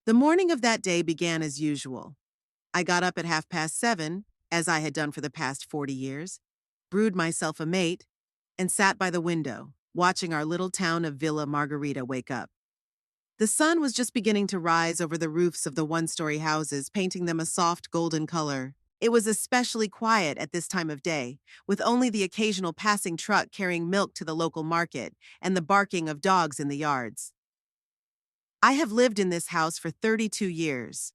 The morning of that day began as usual. I got up at 7:30, as I had done for the past 40 years, brewed myself a mate, and sat by the window, watching our little town of Villa Margarita wake up. The sun was just beginning to rise over the roofs of the one-story houses, painting them a soft golden color. It was especially quiet at this time of day, with only the occasional passing truck carrying milk to the local market and the barking of dogs in the yards. I have lived in this house for 32 years.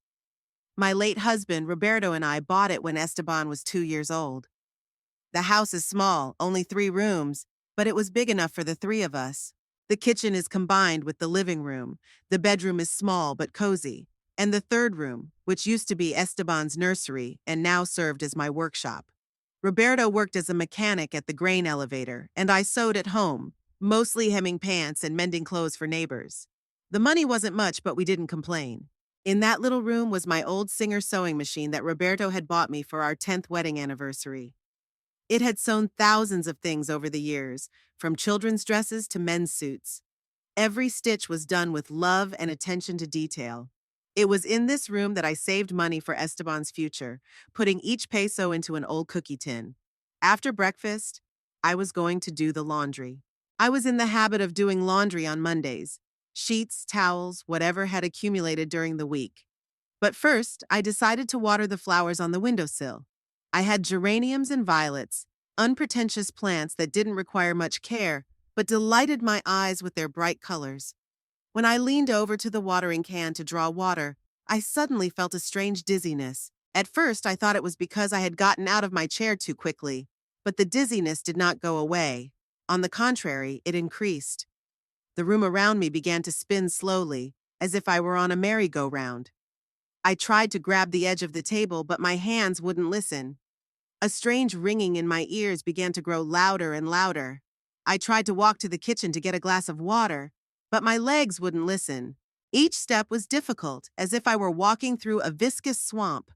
My late husband, Roberto, and I bought it when Esteban was 2 years old. The house is small, only 3 rooms, but it was big enough for the three of us. The kitchen is combined with the living room, the bedroom is small but cozy, and the third room, which used to be Esteban's nursery and now served as my workshop. Roberto worked as a mechanic at the grain elevator, and I sewed at home, mostly hemming pants and mending clothes for neighbors. The money wasn't much, but we didn't complain. In that little room was my old Singer sewing machine that Roberto had bought me for our 10th wedding anniversary. It had sewn thousands of things over the years, from children's dresses to men's suits. Every stitch was done with love and attention to detail. It was in this room that I saved money for Esteban's future, putting each peso into an old cookie tin. After breakfast, I was going to do the laundry. I was in the habit of doing laundry on Mondays, sheets, towels, whatever had accumulated during the week. But first, I decided to water the flowers on the windowsill. I had geraniums and violets, unpretentious plants that didn't require much care, but delighted my eyes with their bright colors. When I leaned over to the watering can to draw water, I suddenly felt a strange dizziness. At first, I thought it was because I had gotten out of my chair too quickly, but the dizziness did not go away. On the contrary, it increased. The room around me began to spin slowly, as if I were on a merry-go-round. I tried to grab the edge of the table, but my hands wouldn't listen. A strange ringing in my ears began to grow louder and louder. I tried to walk to the kitchen to get a glass of water, but my legs wouldn't listen. Each step was difficult, as if I were walking through a viscous swamp.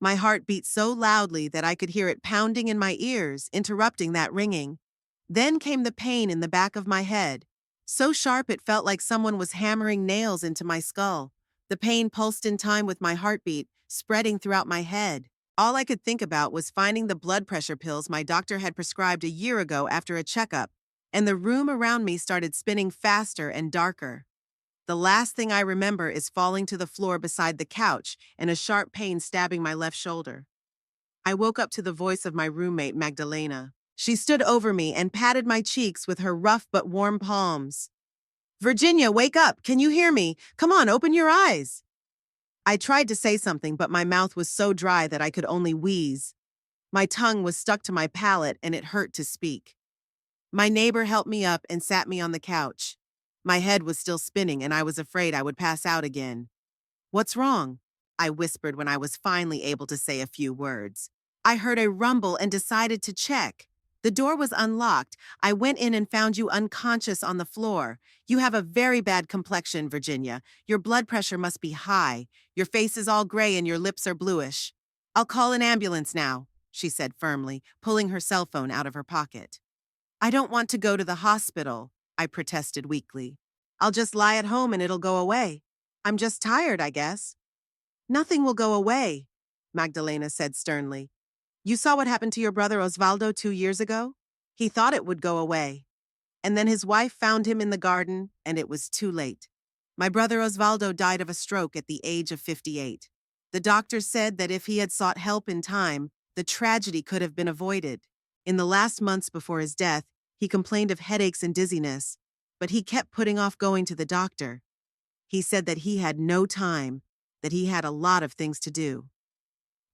My heart beat so loudly that I could hear it pounding in my ears, interrupting that ringing. Then came the pain in the back of my head, so sharp it felt like someone was hammering nails into my skull. The pain pulsed in time with my heartbeat, spreading throughout my head. All I could think about was finding the blood pressure pills my doctor had prescribed a year ago after a checkup, and the room around me started spinning faster and darker. The last thing I remember is falling to the floor beside the couch and a sharp pain stabbing my left shoulder. I woke up to the voice of my roommate, Magdalena. She stood over me and patted my cheeks with her rough but warm palms. "Virginia, wake up! Can you hear me? Come on, open your eyes!" I tried to say something, but my mouth was so dry that I could only wheeze. My tongue was stuck to my palate and it hurt to speak. My neighbor helped me up and sat me on the couch. My head was still spinning and I was afraid I would pass out again. "What's wrong?" I whispered when I was finally able to say a few words. "I heard a rumble and decided to check. The door was unlocked. I went in and found you unconscious on the floor. You have a very bad complexion, Virginia. Your blood pressure must be high. Your face is all gray and your lips are bluish. I'll call an ambulance now," she said firmly, pulling her cell phone out of her pocket. "I don't want to go to the hospital," I protested weakly. "I'll just lie at home and it'll go away. I'm just tired, I guess." "Nothing will go away," Magdalena said sternly. "You saw what happened to your brother Osvaldo 2 years ago? He thought it would go away. And then his wife found him in the garden, and it was too late. My brother Osvaldo died of a stroke at the age of 58. The doctor said that if he had sought help in time, the tragedy could have been avoided. In the last months before his death, he complained of headaches and dizziness, but he kept putting off going to the doctor. He said that he had no time, that he had a lot of things to do."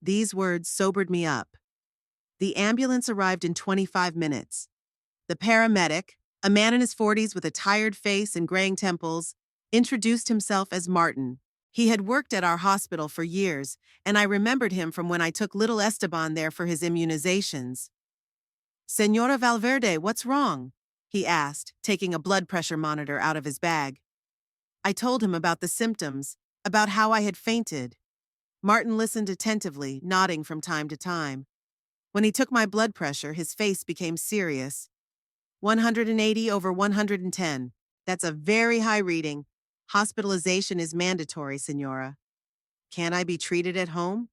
These words sobered me up. The ambulance arrived in 25 minutes. The paramedic, a man in his 40s with a tired face and graying temples, introduced himself as Martin. He had worked at our hospital for years, and I remembered him from when I took little Esteban there for his immunizations. "Señora Valverde, what's wrong?" he asked, taking a blood pressure monitor out of his bag. I told him about the symptoms, about how I had fainted. Martin listened attentively, nodding from time to time. When he took my blood pressure, his face became serious. 180 over 110. That's a very high reading. Hospitalization is mandatory, Senora. Can't I be treated at home?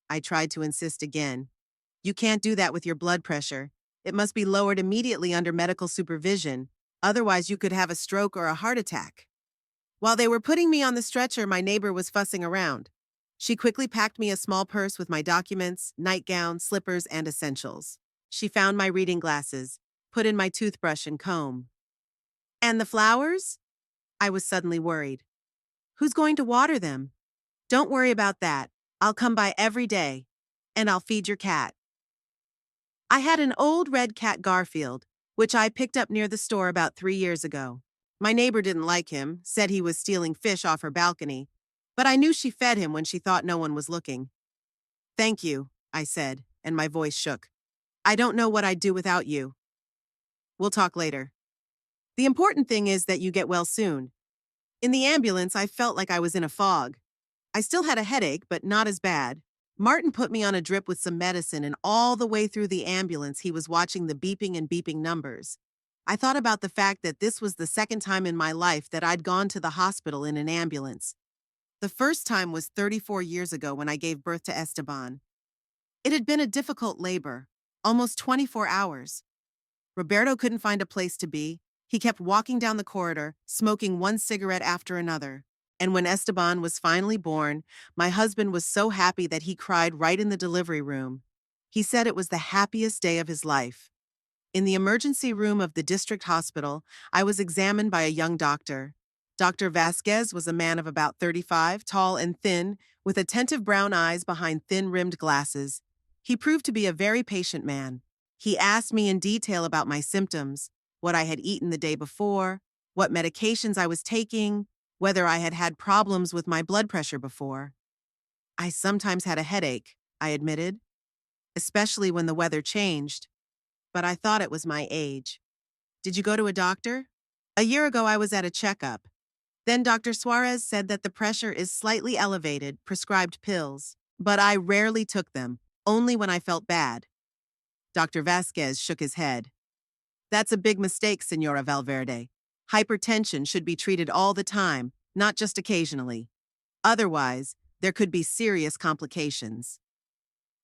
I tried to insist again. You can't do that with your blood pressure. It must be lowered immediately under medical supervision. Otherwise, you could have a stroke or a heart attack. While they were putting me on the stretcher, my neighbor was fussing around. She quickly packed me a small purse with my documents, nightgown, slippers, and essentials. She found my reading glasses, put in my toothbrush and comb. And the flowers? I was suddenly worried. Who's going to water them? Don't worry about that. I'll come by every day. And I'll feed your cat. I had an old red cat Garfield, which I picked up near the store about 3 years ago. My neighbor didn't like him, said he was stealing fish off her balcony, but I knew she fed him when she thought no one was looking. Thank you, I said, and my voice shook. I don't know what I'd do without you. We'll talk later. The important thing is that you get well soon. In the ambulance, I felt like I was in a fog. I still had a headache, but not as bad. Martin put me on a drip with some medicine, and all the way through the ambulance, he was watching the beeping and beeping numbers. I thought about the fact that this was the second time in my life that I'd gone to the hospital in an ambulance. The first time was 34 years ago when I gave birth to Esteban. It had been a difficult labor, almost 24 hours. Roberto couldn't find a place to be. He kept walking down the corridor, smoking one cigarette after another. And when Esteban was finally born, my husband was so happy that he cried right in the delivery room. He said it was the happiest day of his life. In the emergency room of the district hospital, I was examined by a young doctor. Dr. Vasquez was a man of about 35, tall and thin, with attentive brown eyes behind thin-rimmed glasses. He proved to be a very patient man. He asked me in detail about my symptoms, what I had eaten the day before, what medications I was taking, whether I had had problems with my blood pressure before. I sometimes had a headache, I admitted, especially when the weather changed, but I thought it was my age. Did you go to a doctor? A year ago, I was at a checkup. Then Dr. Suarez said that the pressure is slightly elevated, prescribed pills, but I rarely took them, only when I felt bad. Dr. Vasquez shook his head. That's a big mistake, Senora Valverde. Hypertension should be treated all the time, not just occasionally. Otherwise, there could be serious complications.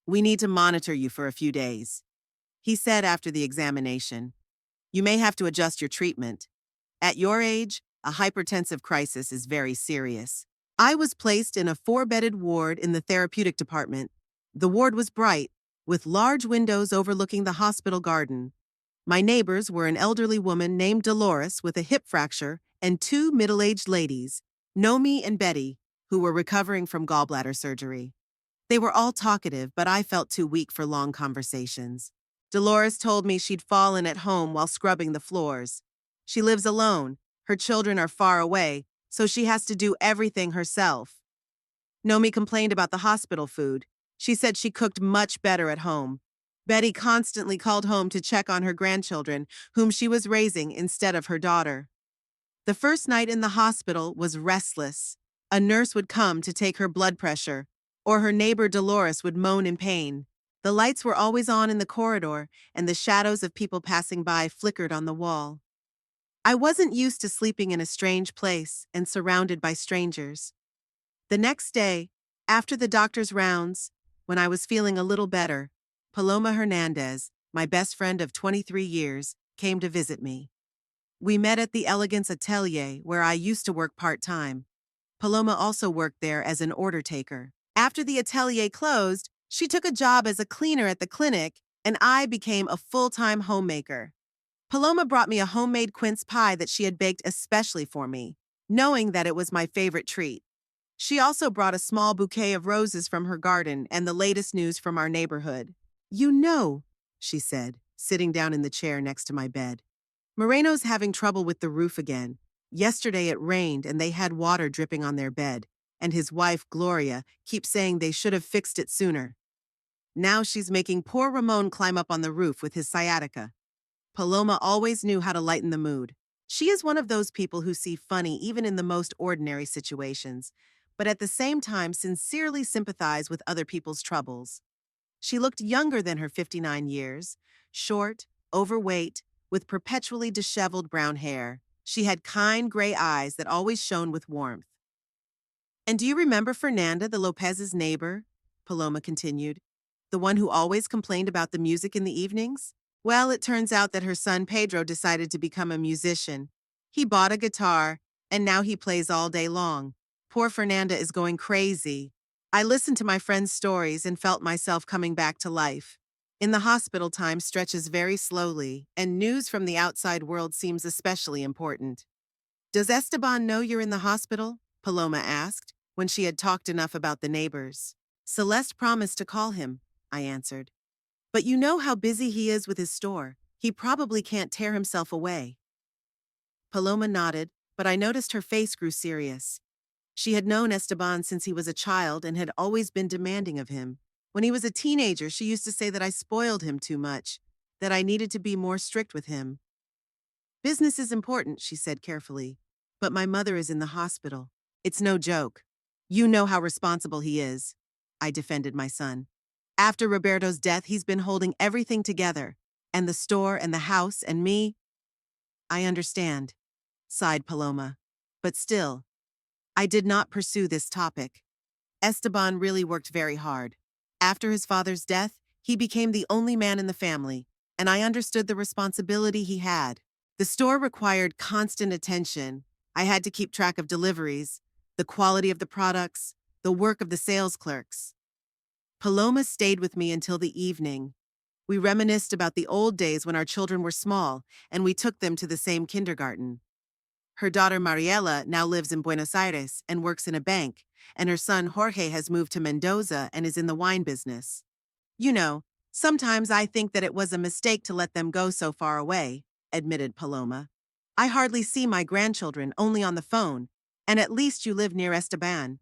We need to monitor you for a few days, he said after the examination. You may have to adjust your treatment. At your age, a hypertensive crisis is very serious. I was placed in a 4-bedded ward in the therapeutic department. The ward was bright, with large windows overlooking the hospital garden. My neighbors were an elderly woman named Dolores with a hip fracture and 2 middle-aged ladies, Nomi and Betty, who were recovering from gallbladder surgery. They were all talkative, but I felt too weak for long conversations. Dolores told me she'd fallen at home while scrubbing the floors. She lives alone. Her children are far away, so she has to do everything herself. Nomi complained about the hospital food. She said she cooked much better at home. Betty constantly called home to check on her grandchildren, whom she was raising instead of her daughter. The first night in the hospital was restless. A nurse would come to take her blood pressure, or her neighbor Dolores would moan in pain. The lights were always on in the corridor, and the shadows of people passing by flickered on the wall. I wasn't used to sleeping in a strange place and surrounded by strangers. The next day, after the doctor's rounds, when I was feeling a little better, Paloma Hernandez, my best friend of 23 years, came to visit me. We met at the Elegance Atelier, where I used to work part-time. Paloma also worked there as an order taker. After the atelier closed, she took a job as a cleaner at the clinic, and I became a full-time homemaker. Paloma brought me a homemade quince pie that she had baked especially for me, knowing that it was my favorite treat. She also brought a small bouquet of roses from her garden and the latest news from our neighborhood. You know, she said, sitting down in the chair next to my bed. Moreno's having trouble with the roof again. Yesterday it rained and they had water dripping on their bed, and his wife, Gloria, keeps saying they should have fixed it sooner. Now she's making poor Ramon climb up on the roof with his sciatica. Paloma always knew how to lighten the mood. She is one of those people who see funny even in the most ordinary situations, but at the same time sincerely sympathize with other people's troubles. She looked younger than her 59 years, short, overweight, with perpetually disheveled brown hair. She had kind gray eyes that always shone with warmth. And do you remember Fernanda, the Lopez's neighbor? Paloma continued. The one who always complained about the music in the evenings? Well, it turns out that her son Pedro decided to become a musician. He bought a guitar, and now he plays all day long. Poor Fernanda is going crazy. I listened to my friend's stories and felt myself coming back to life. In the hospital, time stretches very slowly, and news from the outside world seems especially important. Does Esteban know you're in the hospital? Paloma asked, when she had talked enough about the neighbors. Celeste promised to call him, I answered. But you know how busy he is with his store. He probably can't tear himself away. Paloma nodded, but I noticed her face grew serious. She had known Esteban since he was a child and had always been demanding of him. When he was a teenager, she used to say that I spoiled him too much, that I needed to be more strict with him. Business is important, she said carefully, but my mother is in the hospital. It's no joke. You know how responsible he is, I defended my son. After Roberto's death, he's been holding everything together, and the store and the house and me. I understand, sighed Paloma. But still, I did not pursue this topic. Esteban really worked very hard. After his father's death, he became the only man in the family, and I understood the responsibility he had. The store required constant attention. I had to keep track of deliveries, the quality of the products, the work of the sales clerks. Paloma stayed with me until the evening. We reminisced about the old days when our children were small, and we took them to the same kindergarten. Her daughter Mariela now lives in Buenos Aires and works in a bank, and her son Jorge has moved to Mendoza and is in the wine business. You know, sometimes I think that it was a mistake to let them go so far away, admitted Paloma. I hardly see my grandchildren, only on the phone, and at least you live near Esteban.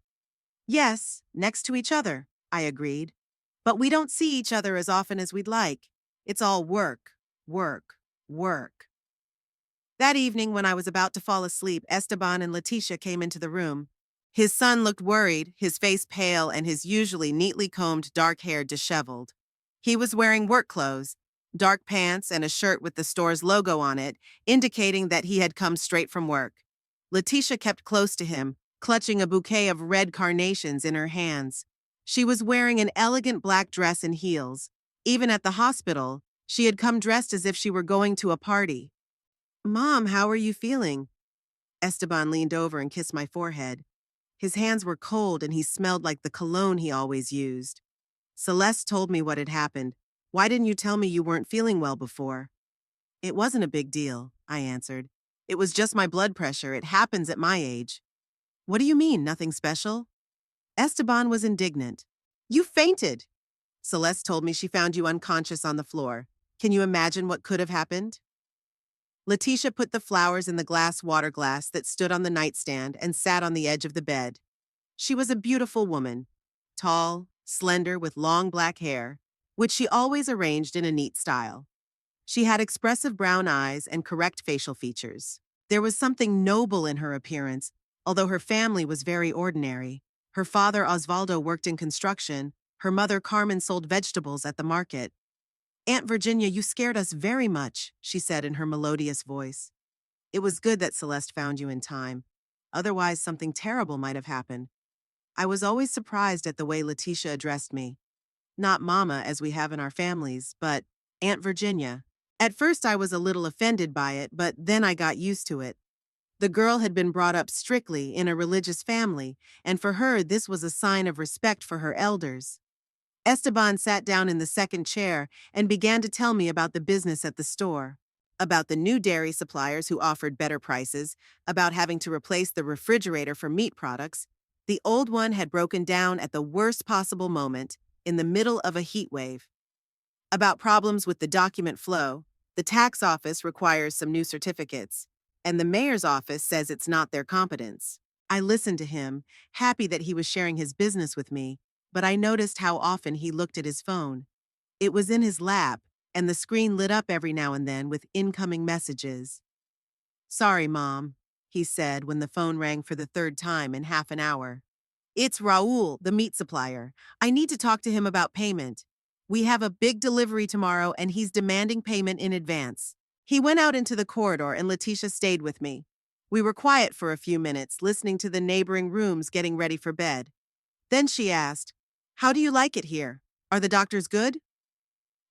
Yes, next to each other, I agreed. But we don't see each other as often as we'd like. It's all work, work, work. That evening, when I was about to fall asleep, Esteban and Leticia came into the room. His son looked worried, his face pale, and his usually neatly combed dark hair disheveled. He was wearing work clothes, dark pants and a shirt with the store's logo on it, indicating that he had come straight from work. Leticia kept close to him, clutching a bouquet of red carnations in her hands. She was wearing an elegant black dress and heels. Even at the hospital, she had come dressed as if she were going to a party. Mom, how are you feeling? Esteban leaned over and kissed my forehead. His hands were cold and he smelled like the cologne he always used. Celeste told me what had happened. Why didn't you tell me you weren't feeling well before? It wasn't a big deal, I answered. It was just my blood pressure. It happens at my age. What do you mean, nothing special? Esteban was indignant. You fainted. Celeste told me she found you unconscious on the floor. Can you imagine what could have happened? Leticia put the flowers in the glass water glass that stood on the nightstand and sat on the edge of the bed. She was a beautiful woman, tall, slender, with long black hair, which she always arranged in a neat style. She had expressive brown eyes and correct facial features. There was something noble in her appearance, although her family was very ordinary. Her father Osvaldo worked in construction, her mother Carmen sold vegetables at the market. Aunt Virginia, you scared us very much, she said in her melodious voice. It was good that Celeste found you in time. Otherwise, something terrible might have happened. I was always surprised at the way Leticia addressed me. Not Mama, as we have in our families, but Aunt Virginia. At first, I was a little offended by it, but then I got used to it. The girl had been brought up strictly in a religious family, and for her, this was a sign of respect for her elders. Esteban sat down in the second chair and began to tell me about the business at the store, about the new dairy suppliers who offered better prices, about having to replace the refrigerator for meat products. The old one had broken down at the worst possible moment, in the middle of a heat wave. About problems with the document flow, the tax office requires some new certificates, and the mayor's office says it's not their competence. I listened to him, happy that he was sharing his business with me, but I noticed how often he looked at his phone. It was in his lap, and the screen lit up every now and then with incoming messages. Sorry, Mom, he said when the phone rang for the third time in half an hour. It's Raul, the meat supplier. I need to talk to him about payment. We have a big delivery tomorrow, and he's demanding payment in advance. He went out into the corridor, and Leticia stayed with me. We were quiet for a few minutes, listening to the neighboring rooms getting ready for bed. Then she asked, "How do you like it here? Are the doctors good?"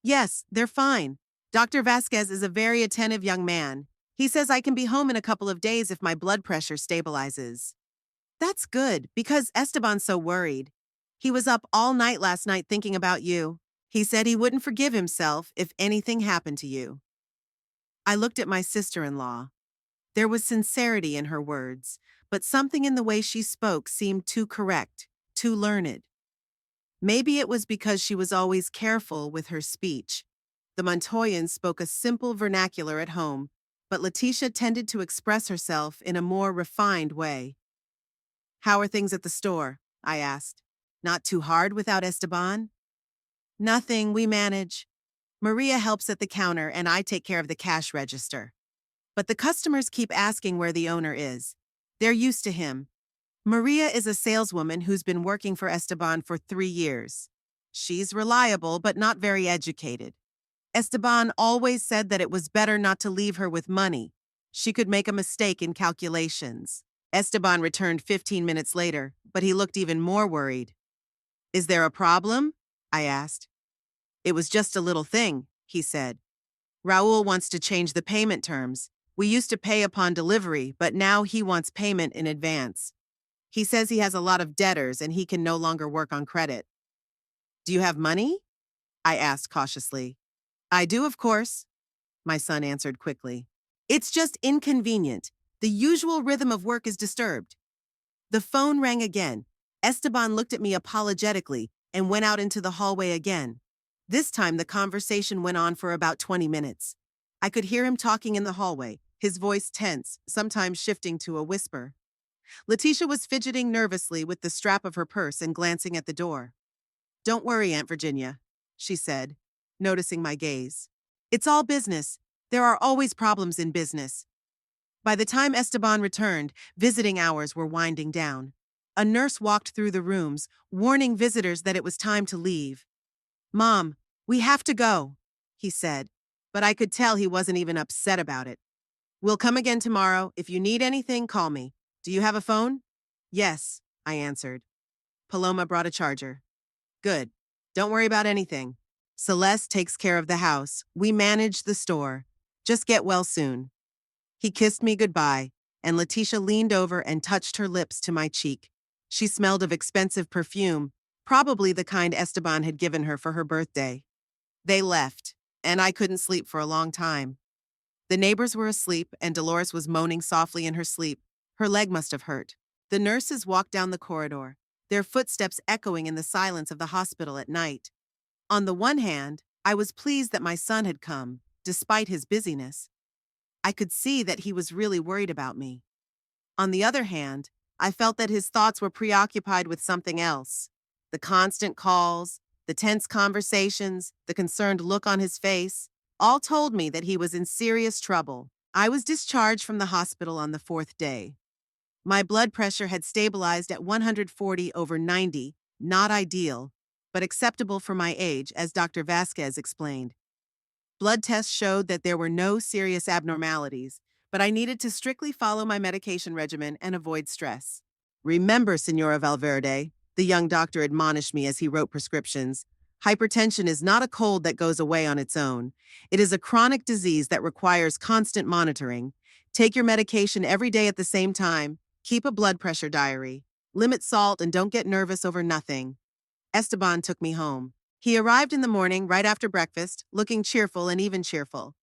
"Yes, they're fine. Dr. Vasquez is a very attentive young man. He says I can be home in a couple of days if my blood pressure stabilizes." "That's good, because Esteban's so worried. He was up all night last night thinking about you. He said he wouldn't forgive himself if anything happened to you." I looked at my sister-in-law. There was sincerity in her words, but something in the way she spoke seemed too correct, too learned. Maybe it was because she was always careful with her speech. The Montoyans spoke a simple vernacular at home, but Letitia tended to express herself in a more refined way. "How are things at the store?" I asked. "Not too hard without Esteban?" "Nothing, we manage. Maria helps at the counter and I take care of the cash register. But the customers keep asking where the owner is. They're used to him. Maria is a saleswoman who's been working for Esteban for 3 years. She's reliable but not very educated. Esteban always said that it was better not to leave her with money. She could make a mistake in calculations." Esteban returned 15 minutes later, but he looked even more worried. "Is there a problem?" I asked. "It was just a little thing," he said. "Raul wants to change the payment terms. We used to pay upon delivery, but now he wants payment in advance. He says he has a lot of debtors and he can no longer work on credit." "Do you have money?" I asked cautiously. "I do, of course," my son answered quickly. "It's just inconvenient. The usual rhythm of work is disturbed." The phone rang again. Esteban looked at me apologetically and went out into the hallway again. This time the conversation went on for about 20 minutes. I could hear him talking in the hallway, his voice tense, sometimes shifting to a whisper. Letitia was fidgeting nervously with the strap of her purse and glancing at the door. "Don't worry, Aunt Virginia," she said, noticing my gaze. "It's all business. There are always problems in business." By the time Esteban returned, visiting hours were winding down. A nurse walked through the rooms, warning visitors that it was time to leave. "Mom, we have to go," he said, but I could tell he wasn't even upset about it. "We'll come again tomorrow. If you need anything, call me. Do you have a phone?" "Yes," I answered. Paloma brought a charger. "Good. Don't worry about anything. Celeste takes care of the house. We manage the store. Just get well soon." He kissed me goodbye, and Letitia leaned over and touched her lips to my cheek. She smelled of expensive perfume, probably the kind Esteban had given her for her birthday. They left, and I couldn't sleep for a long time. The neighbors were asleep, and Dolores was moaning softly in her sleep. Her leg must have hurt. The nurses walked down the corridor, their footsteps echoing in the silence of the hospital at night. On the one hand, I was pleased that my son had come, despite his busyness. I could see that he was really worried about me. On the other hand, I felt that his thoughts were preoccupied with something else. The constant calls, the tense conversations, the concerned look on his face, all told me that he was in serious trouble. I was discharged from the hospital on the 4th day. My blood pressure had stabilized at 140/90, not ideal, but acceptable for my age, as Dr. Vasquez explained. Blood tests showed that there were no serious abnormalities, but I needed to strictly follow my medication regimen and avoid stress. "Remember, Senora Valverde," the young doctor admonished me as he wrote prescriptions, "hypertension is not a cold that goes away on its own. It is a chronic disease that requires constant monitoring. Take your medication every day at the same time. Keep a blood pressure diary. Limit salt and don't get nervous over nothing." Esteban took me home. He arrived in the morning right after breakfast, looking cheerful and even cheerful.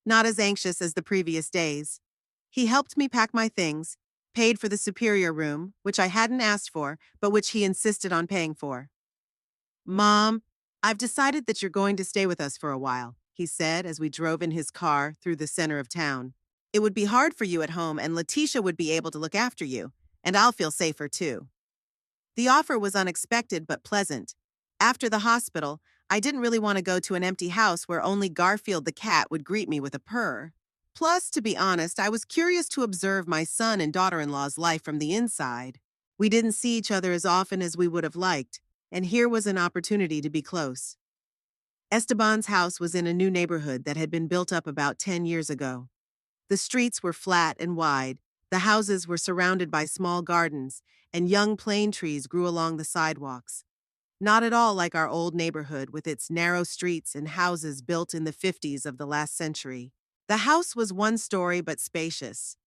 Not as anxious as the previous days. He helped me pack my things, paid for the superior room, which I hadn't asked for, but which he insisted on paying for. "Mom, I've decided that you're going to stay with us for a while," he said as we drove in his car through the center of town. "It would be hard for you at home, and Letitia would be able to look after you, and I'll feel safer too." The offer was unexpected but pleasant. After the hospital, I didn't really want to go to an empty house where only Garfield the cat would greet me with a purr. Plus, to be honest, I was curious to observe my son and daughter-in-law's life from the inside. We didn't see each other as often as we would have liked, and here was an opportunity to be close. Esteban's house was in a new neighborhood that had been built up about 10 years ago. The streets were flat and wide, The houses were surrounded by small gardens, and young plane trees grew along the sidewalks. Not at all like our old neighborhood with its narrow streets and houses built in the 50s of the last century. The house was one story but spacious.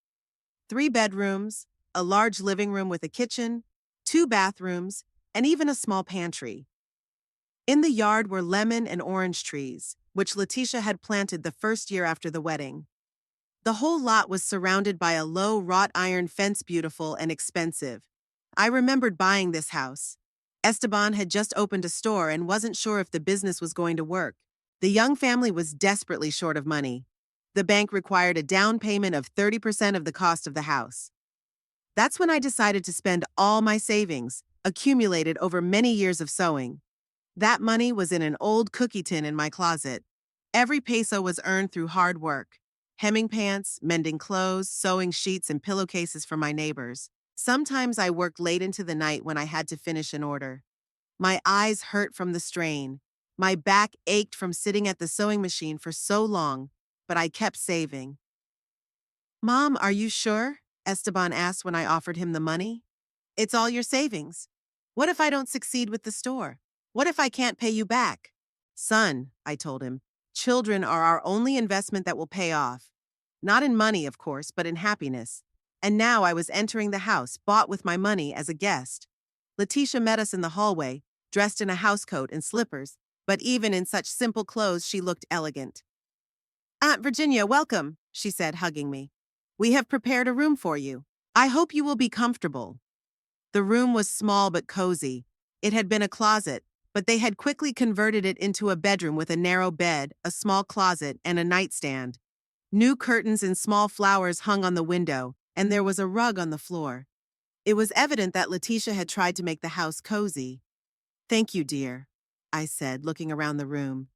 3 bedrooms, a large living room with a kitchen, 2 bathrooms, and even a small pantry. In the yard were lemon and orange trees, which Letitia had planted the first year after the wedding. The whole lot was surrounded by a low wrought iron fence, beautiful and expensive. I remembered buying this house. Esteban had just opened a store and wasn't sure if the business was going to work. The young family was desperately short of money. The bank required a down payment of 30% of the cost of the house. That's when I decided to spend all my savings, accumulated over many years of sewing. That money was in an old cookie tin in my closet. Every peso was earned through hard work. Hemming pants, mending clothes, sewing sheets and pillowcases for my neighbors. Sometimes I worked late into the night when I had to finish an order. My eyes hurt from the strain. My back ached from sitting at the sewing machine for so long, but I kept saving. "Mom, are you sure?" Esteban asked when I offered him the money. "It's all your savings. What if I don't succeed with the store? What if I can't pay you back?" "Son," I told him, "children are our only investment that will pay off. Not in money, of course, but in happiness." And now I was entering the house, bought with my money, as a guest. Letitia met us in the hallway, dressed in a housecoat and slippers, but even in such simple clothes she looked elegant. "Aunt Virginia, welcome," she said, hugging me. "We have prepared a room for you. I hope you will be comfortable." The room was small but cozy. It had been a closet, but they had quickly converted it into a bedroom with a narrow bed, a small closet, and a nightstand. New curtains and small flowers hung on the window, and there was a rug on the floor. It was evident that Letitia had tried to make the house cozy. "Thank you, dear," I said, looking around the room.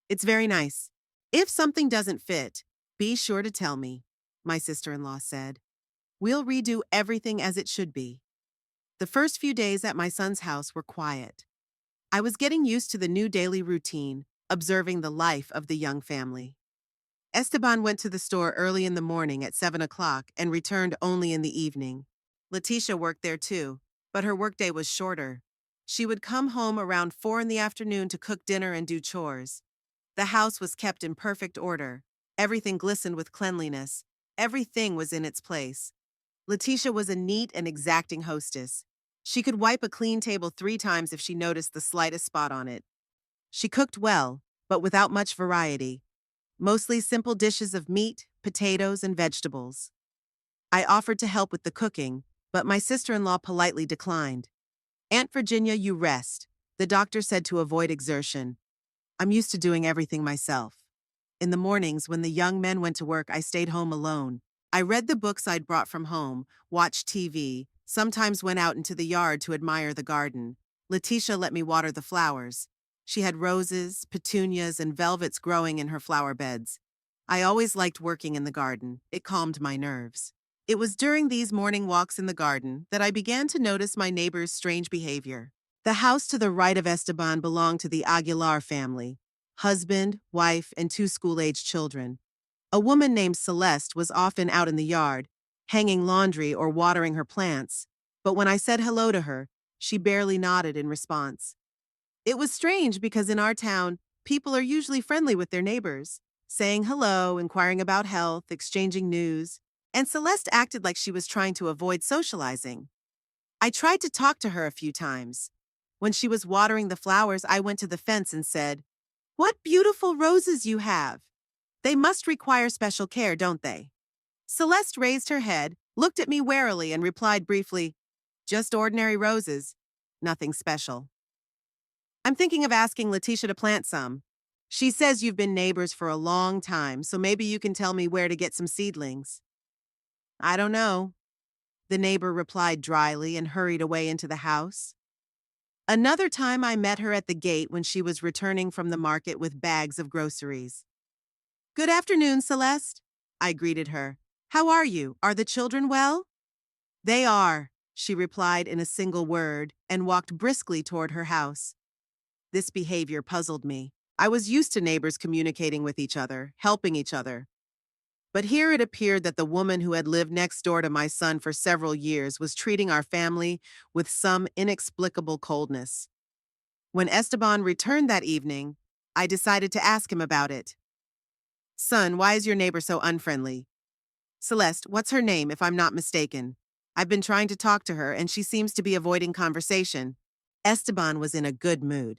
"It's very nice. If something doesn't fit, be sure to tell me," my sister-in-law said. "We'll redo everything as it should be." The first few days at my son's house were quiet. I was getting used to the new daily routine, observing the life of the young family. Esteban went to the store early in the morning at 7 o'clock and returned only in the evening. Letitia worked there too, but her workday was shorter. She would come home around 4 in the afternoon to cook dinner and do chores. The house was kept in perfect order. Everything glistened with cleanliness. Everything was in its place. Letitia was a neat and exacting hostess. She could wipe a clean table 3 times if she noticed the slightest spot on it. She cooked well, but without much variety. Mostly simple dishes of meat, potatoes, and vegetables. I offered to help with the cooking, but my sister-in-law politely declined. "Aunt Virginia, you rest," the doctor said, to avoid exertion. "I'm used to doing everything myself." In the mornings, when the young men went to work, I stayed home alone. I read the books I'd brought from home, watched TV, sometimes went out into the yard to admire the garden. Letitia let me water the flowers. She had roses, petunias, and velvets growing in her flower beds. I always liked working in the garden. It calmed my nerves. It was during these morning walks in the garden that I began to notice my neighbor's strange behavior. The house to the right of Esteban belonged to the Aguilar family: husband, wife, and 2 school-aged children. A woman named Celeste was often out in the yard, hanging laundry or watering her plants, but when I said hello to her, she barely nodded in response. It was strange because in our town, people are usually friendly with their neighbors, saying hello, inquiring about health, exchanging news, and Celeste acted like she was trying to avoid socializing. I tried to talk to her a few times. When she was watering the flowers, I went to the fence and said, "What beautiful roses you have! They must require special care, don't they?" Celeste raised her head, looked at me warily, and replied briefly, "Just ordinary roses. Nothing special." "I'm thinking of asking Letitia to plant some. She says you've been neighbors for a long time, so maybe you can tell me where to get some seedlings." "I don't know," the neighbor replied dryly and hurried away into the house. Another time I met her at the gate when she was returning from the market with bags of groceries. "Good afternoon, Celeste," I greeted her. "How are you? Are the children well?" "They are," she replied in a single word and walked briskly toward her house. This behavior puzzled me. I was used to neighbors communicating with each other, helping each other. But here it appeared that the woman who had lived next door to my son for several years was treating our family with some inexplicable coldness. When Esteban returned that evening, I decided to ask him about it. Son, why is your neighbor so unfriendly? Celeste, what's her name, if I'm not mistaken? I've been trying to talk to her, and she seems to be avoiding conversation. Esteban was in a good mood.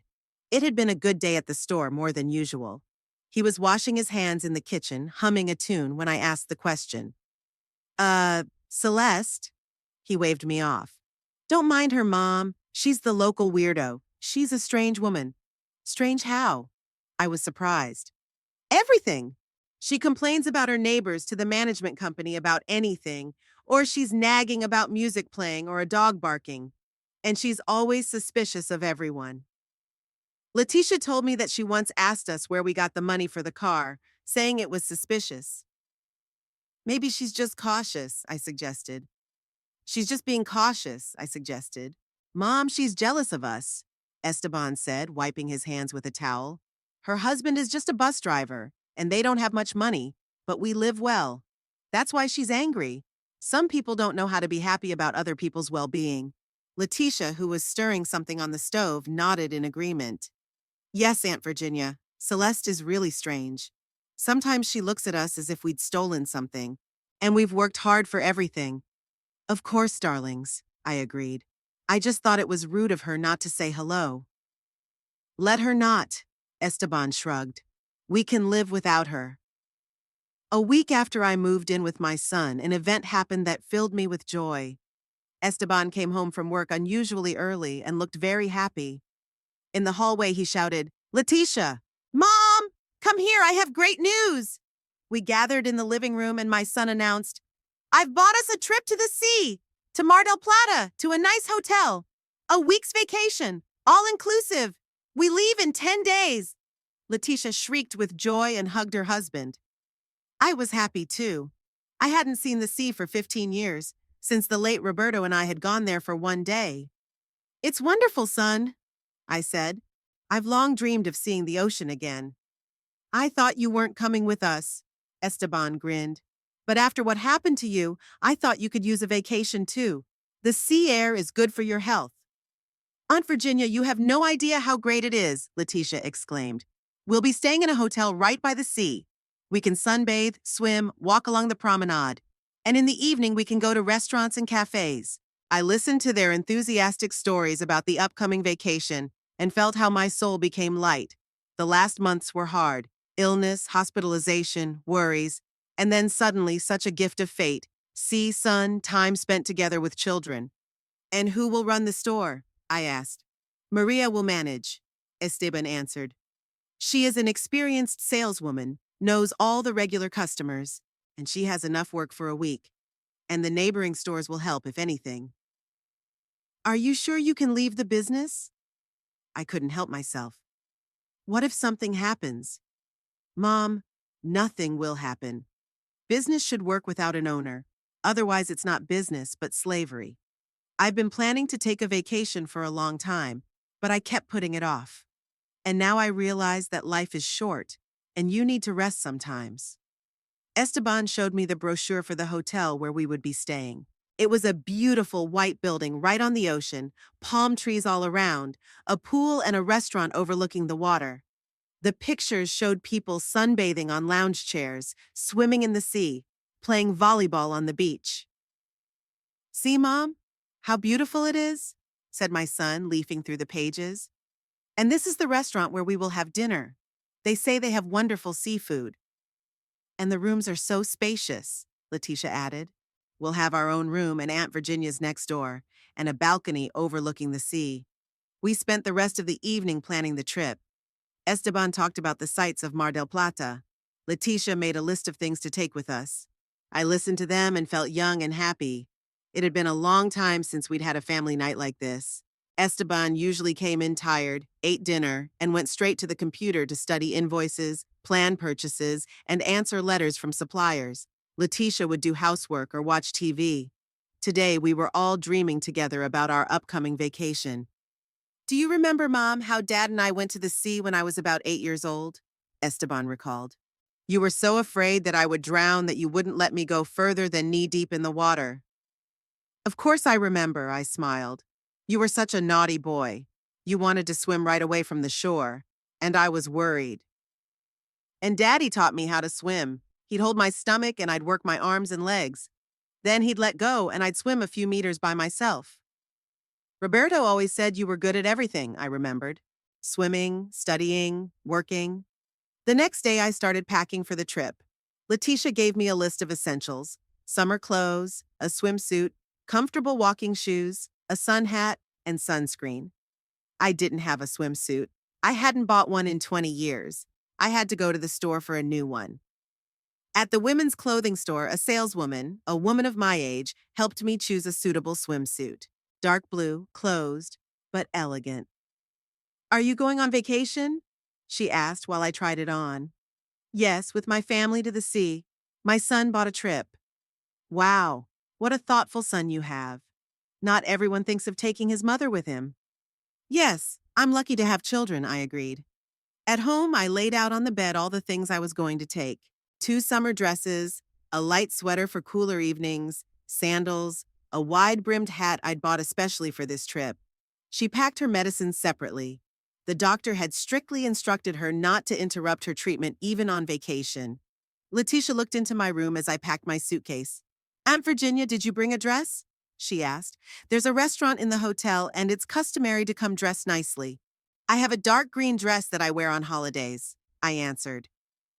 It had been a good day at the store, more than usual. He was washing his hands in the kitchen, humming a tune when I asked the question. Celeste? He waved me off. Don't mind her, Mom. She's the local weirdo. She's a strange woman. Strange how? I was surprised. Everything. She complains about her neighbors to the management company about anything, or she's nagging about music playing or a dog barking. And she's always suspicious of everyone. Letitia told me that she once asked us where we got the money for the car, saying it was suspicious. Maybe she's just cautious, I suggested. She's just being cautious, I suggested. Mom, she's jealous of us, Esteban said, wiping his hands with a towel. Her husband is just a bus driver, and they don't have much money, but we live well. That's why she's angry. Some people don't know how to be happy about other people's well-being. Letitia, who was stirring something on the stove, nodded in agreement. Yes, Aunt Virginia, Celeste is really strange. Sometimes she looks at us as if we'd stolen something, and we've worked hard for everything. Of course, darlings, I agreed. I just thought it was rude of her not to say hello. Let her not, Esteban shrugged. We can live without her. A week after I moved in with my son, an event happened that filled me with joy. Esteban came home from work unusually early and looked very happy. In the hallway, he shouted, Letitia! Mom! Come here, I have great news! We gathered in the living room and my son announced, I've bought us a trip to the sea, to Mar del Plata, to a nice hotel. A week's vacation, all inclusive. We leave in 10 days. Letitia shrieked with joy and hugged her husband. I was happy too. I hadn't seen the sea for 15 years, since the late Roberto and I had gone there for one day. It's wonderful, son, I said. I've long dreamed of seeing the ocean again. I thought you weren't coming with us, Esteban grinned. But after what happened to you, I thought you could use a vacation too. The sea air is good for your health. Aunt Virginia, you have no idea how great it is, Letitia exclaimed. We'll be staying in a hotel right by the sea. We can sunbathe, swim, walk along the promenade. And in the evening, we can go to restaurants and cafes. I listened to their enthusiastic stories about the upcoming vacation and felt how my soul became light. The last months were hard. Illness, hospitalization, worries, and then suddenly such a gift of fate. Sea, sun, time spent together with children. And who will run the store? I asked. Maria will manage, Esteban answered. She is an experienced saleswoman, knows all the regular customers, and she has enough work for a week. And the neighboring stores will help, if anything. Are you sure you can leave the business? I couldn't help myself. What if something happens? Mom, nothing will happen. Business should work without an owner. Otherwise, it's not business, but slavery. I've been planning to take a vacation for a long time, but I kept putting it off. And now I realize that life is short, and you need to rest sometimes. Esteban showed me the brochure for the hotel where we would be staying. It was a beautiful white building right on the ocean, palm trees all around, a pool and a restaurant overlooking the water. The pictures showed people sunbathing on lounge chairs, swimming in the sea, playing volleyball on the beach. See, Mom? How beautiful it is, said my son, leafing through the pages. And this is the restaurant where we will have dinner. They say they have wonderful seafood. And the rooms are so spacious, Letitia added. We'll have our own room and Aunt Virginia's next door, and a balcony overlooking the sea. We spent the rest of the evening planning the trip. Esteban talked about the sights of Mar del Plata. Letitia made a list of things to take with us. I listened to them and felt young and happy. It had been a long time since we'd had a family night like this. Esteban usually came in tired, ate dinner, and went straight to the computer to study invoices, plan purchases, and answer letters from suppliers. Letitia would do housework or watch TV. Today, we were all dreaming together about our upcoming vacation. Do you remember, Mom, how Dad and I went to the sea when I was about 8 years old? Esteban recalled. You were so afraid that I would drown that you wouldn't let me go further than knee-deep in the water. Of course I remember, I smiled. You were such a naughty boy. You wanted to swim right away from the shore, and I was worried. And Daddy taught me how to swim. He'd hold my stomach and I'd work my arms and legs. Then he'd let go and I'd swim a few meters by myself. Roberto always said you were good at everything, I remembered. Swimming, studying, working. The next day I started packing for the trip. Letitia gave me a list of essentials: summer clothes, a swimsuit, comfortable walking shoes, a sun hat, and sunscreen. I didn't have a swimsuit. I hadn't bought one in 20 years. I had to go to the store for a new one. At the women's clothing store, a saleswoman, a woman of my age, helped me choose a suitable swimsuit. Dark blue, closed, but elegant. Are you going on vacation? She asked while I tried it on. Yes, with my family to the sea. My son bought a trip. Wow, what a thoughtful son you have. Not everyone thinks of taking his mother with him. Yes, I'm lucky to have children, I agreed. At home, I laid out on the bed all the things I was going to take: 2 summer dresses, a light sweater for cooler evenings, sandals, a wide-brimmed hat I'd bought especially for this trip. She packed her medicines separately. The doctor had strictly instructed her not to interrupt her treatment even on vacation. Letitia looked into my room as I packed my suitcase. Aunt Virginia, did you bring a dress? She asked. There's a restaurant in the hotel and it's customary to come dressed nicely. I have a dark green dress that I wear on holidays, I answered.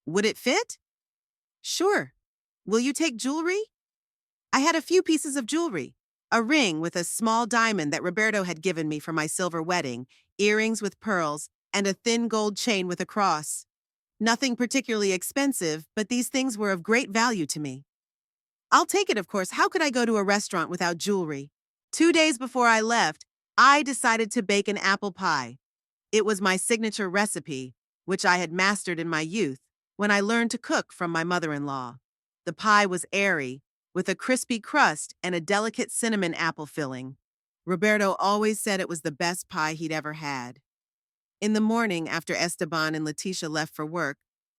Would it fit? Sure. Will you take jewelry? I had a few pieces of jewelry. A ring with a small diamond that Roberto had given me for my silver wedding, earrings with pearls, and a thin gold chain with a cross. Nothing particularly expensive, but these things were of great value to me. I'll take it, of course. How could I go to a restaurant without jewelry? 2 days before I left, I decided to bake an apple pie. It was my signature recipe, which I had mastered in my youth when I learned to cook from my mother-in-law. The pie was airy, with a crispy crust and a delicate cinnamon apple filling. Roberto always said it was the best pie he'd ever had. In the morning, after Esteban and Letitia left for work,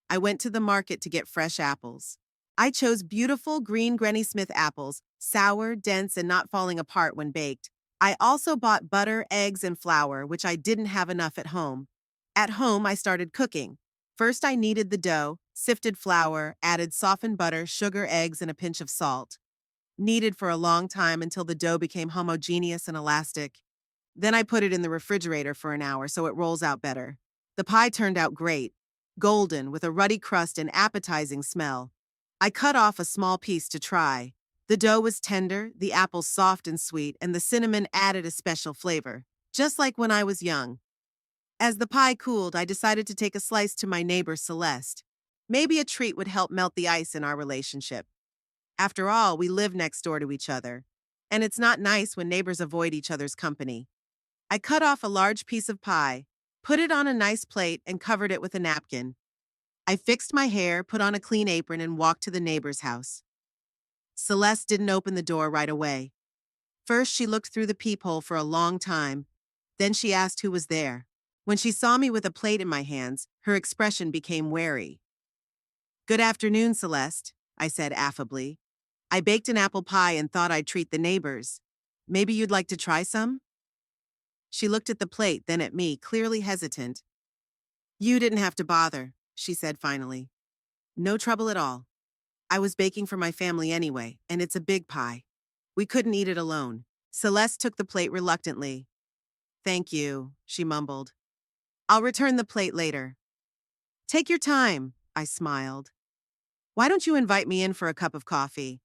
I went to the market to get fresh apples. I chose beautiful green Granny Smith apples, sour, dense, and not falling apart when baked. I also bought butter, eggs, and flour, which I didn't have enough at home. At home, I started cooking. First, I kneaded the dough, sifted flour, added softened butter, sugar, eggs, and a pinch of salt. Kneaded for a long time until the dough became homogeneous and elastic. Then I put it in the refrigerator for an hour so it rolls out better. The pie turned out great, golden with a ruddy crust and appetizing smell. I cut off a small piece to try. The dough was tender, the apples soft and sweet, and the cinnamon added a special flavor, just like when I was young. As the pie cooled, I decided to take a slice to my neighbor Celeste. Maybe a treat would help melt the ice in our relationship. After all, we live next door to each other, and it's not nice when neighbors avoid each other's company. I cut off a large piece of pie, put it on a nice plate, and covered it with a napkin. I fixed my hair, put on a clean apron, and walked to the neighbor's house. Celeste didn't open the door right away. First, she looked through the peephole for a long time. Then she asked who was there. When she saw me with a plate in my hands, her expression became wary. Good afternoon, Celeste, I said affably. I baked an apple pie and thought I'd treat the neighbors. Maybe you'd like to try some? She looked at the plate, then at me, clearly hesitant. You didn't have to bother, she said finally. No trouble at all. I was baking for my family anyway, and it's a big pie. We couldn't eat it alone. Celeste took the plate reluctantly. Thank you, she mumbled. I'll return the plate later. Take your time, I smiled. Why don't you invite me in for a cup of coffee?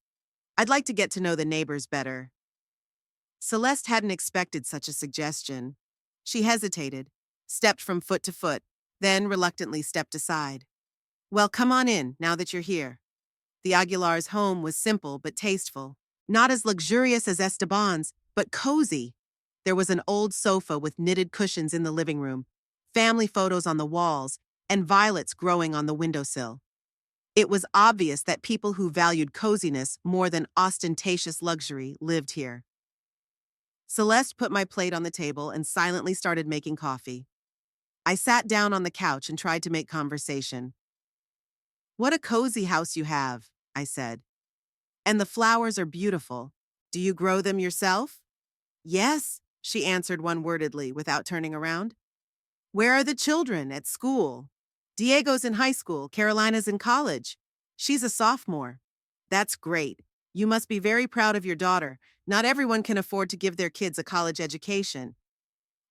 I'd like to get to know the neighbors better. Celeste hadn't expected such a suggestion. She hesitated, stepped from foot to foot, then reluctantly stepped aside. Well, come on in, now that you're here. The Aguilar's home was simple but tasteful, not as luxurious as Esteban's, but cozy. There was an old sofa with knitted cushions in the living room, family photos on the walls, and violets growing on the windowsill. It was obvious that people who valued coziness more than ostentatious luxury lived here. Celeste put my plate on the table and silently started making coffee. I sat down on the couch and tried to make conversation. What a cozy house you have, I said. And the flowers are beautiful. Do you grow them yourself? Yes, she answered one-wordedly without turning around. Where are the children at school? Diego's in high school, Carolina's in college. She's a sophomore. That's great. You must be very proud of your daughter. Not everyone can afford to give their kids a college education.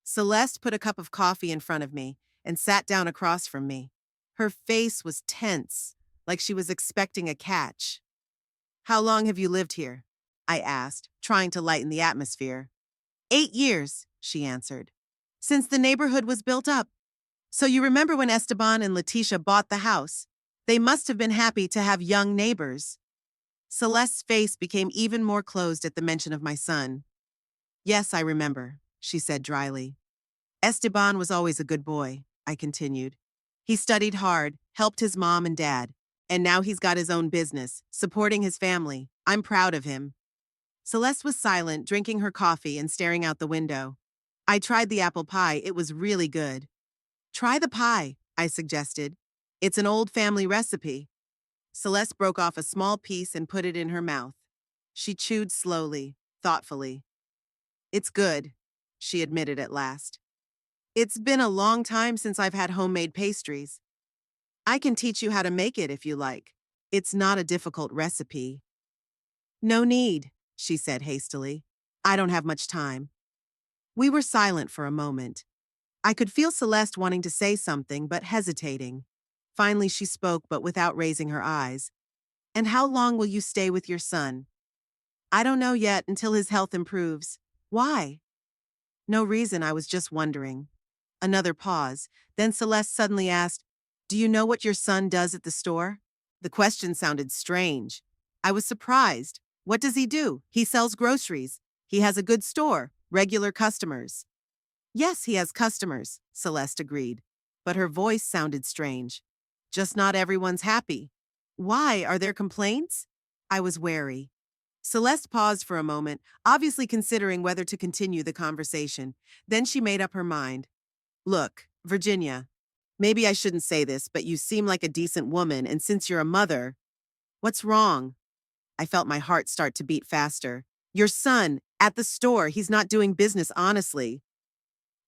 Celeste put a cup of coffee in front of me and sat down across from me. Her face was tense, like she was expecting a catch. How long have you lived here? I asked, trying to lighten the atmosphere. 8 years, she answered. Since the neighborhood was built up. So you remember when Esteban and Letitia bought the house? They must have been happy to have young neighbors. Celeste's face became even more closed at the mention of my son. Yes, I remember, she said dryly. Esteban was always a good boy, I continued. He studied hard, helped his mom and dad, and now he's got his own business, supporting his family. I'm proud of him. Celeste was silent, drinking her coffee and staring out the window. I tried the apple pie. It was really good. Try the pie, I suggested. It's an old family recipe. Celeste broke off a small piece and put it in her mouth. She chewed slowly, thoughtfully. It's good, she admitted at last. It's been a long time since I've had homemade pastries. I can teach you how to make it if you like. It's not a difficult recipe. No need, she said hastily. I don't have much time. We were silent for a moment. I could feel Celeste wanting to say something, but hesitating. Finally, she spoke, but without raising her eyes. And how long will you stay with your son? I don't know yet, until his health improves. Why? No reason, I was just wondering. Another pause. Then Celeste suddenly asked, Do you know what your son does at the store? The question sounded strange. I was surprised. What does he do? He sells groceries. He has a good store, regular customers. Yes, he has customers, Celeste agreed. But her voice sounded strange. Just not everyone's happy. Why? Are there complaints? I was wary. Celeste paused for a moment, obviously considering whether to continue the conversation. Then she made up her mind. Look, Virginia, maybe I shouldn't say this, but you seem like a decent woman, and since you're a mother, what's wrong? I felt my heart start to beat faster. Your son, at the store, he's not doing business honestly.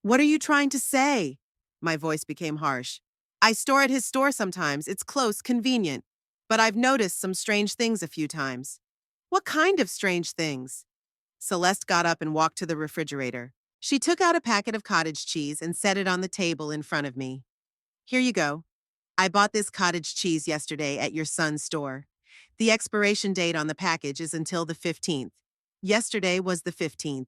What are you trying to say? My voice became harsh. I store at his store sometimes. It's close, convenient. But I've noticed some strange things a few times. What kind of strange things? Celeste got up and walked to the refrigerator. She took out a packet of cottage cheese and set it on the table in front of me. Here you go. I bought this cottage cheese yesterday at your son's store. The expiration date on the package is until the 15th. Yesterday was the 15th.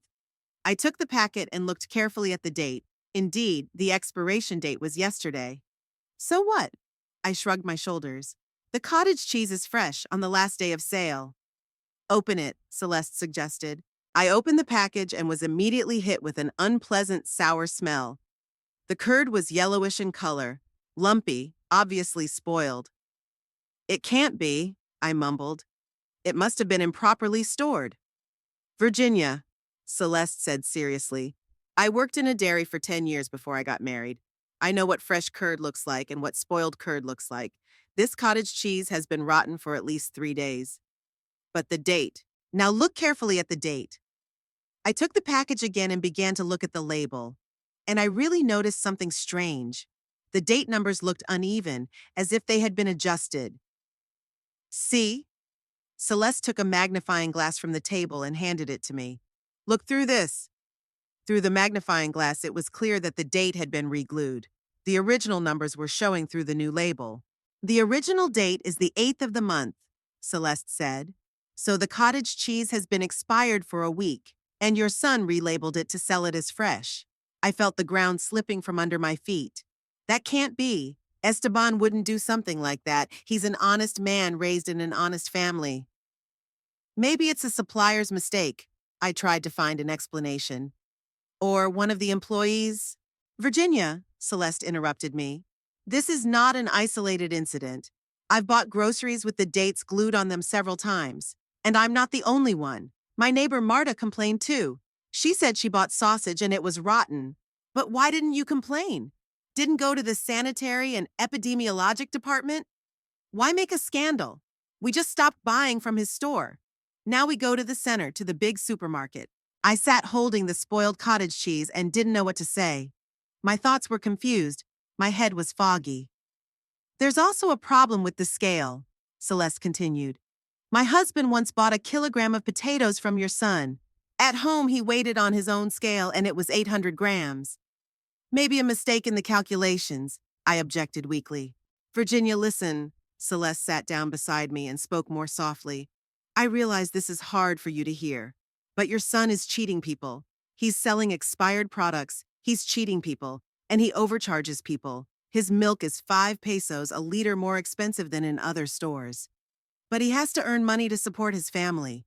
I took the packet and looked carefully at the date. Indeed, the expiration date was yesterday. So what? I shrugged my shoulders. The cottage cheese is fresh on the last day of sale. Open it, Celeste suggested. I opened the package and was immediately hit with an unpleasant sour smell. The curd was yellowish in color, lumpy, obviously spoiled. It can't be, I mumbled. It must have been improperly stored. Virginia, Celeste said seriously, I worked in a dairy for 10 years before I got married. I know what fresh curd looks like and what spoiled curd looks like. This cottage cheese has been rotten for at least 3 days. But the date. Now look carefully at the date. I took the package again and began to look at the label. And I really noticed something strange. The date numbers looked uneven, as if they had been adjusted. See? Celeste took a magnifying glass from the table and handed it to me. Look through this. Through the magnifying glass, it was clear that the date had been re-glued. The original numbers were showing through the new label. The original date is the 8th of the month, Celeste said. So the cottage cheese has been expired for a week, and your son relabeled it to sell it as fresh. I felt the ground slipping from under my feet. That can't be. Esteban wouldn't do something like that. He's an honest man raised in an honest family. Maybe it's a supplier's mistake. I tried to find an explanation. Or one of the employees? Virginia, Celeste interrupted me. This is not an isolated incident. I've bought groceries with the dates glued on them several times. And I'm not the only one. My neighbor Marta complained too. She said she bought sausage and it was rotten. But why didn't you complain? Didn't go to the sanitary and epidemiologic department? Why make a scandal? We just stopped buying from his store. Now we go to the center, to the big supermarket. I sat holding the spoiled cottage cheese and didn't know what to say. My thoughts were confused. My head was foggy. There's also a problem with the scale, Celeste continued. My husband once bought a kilogram of potatoes from your son. At home, he weighed it on his own scale and it was 800 grams. Maybe a mistake in the calculations, I objected weakly. Virginia, listen. Celeste sat down beside me and spoke more softly. I realize this is hard for you to hear, but your son is cheating people. He's selling expired products, he's cheating people, and he overcharges people. His milk is 5 pesos a liter more expensive than in other stores. But he has to earn money to support his family.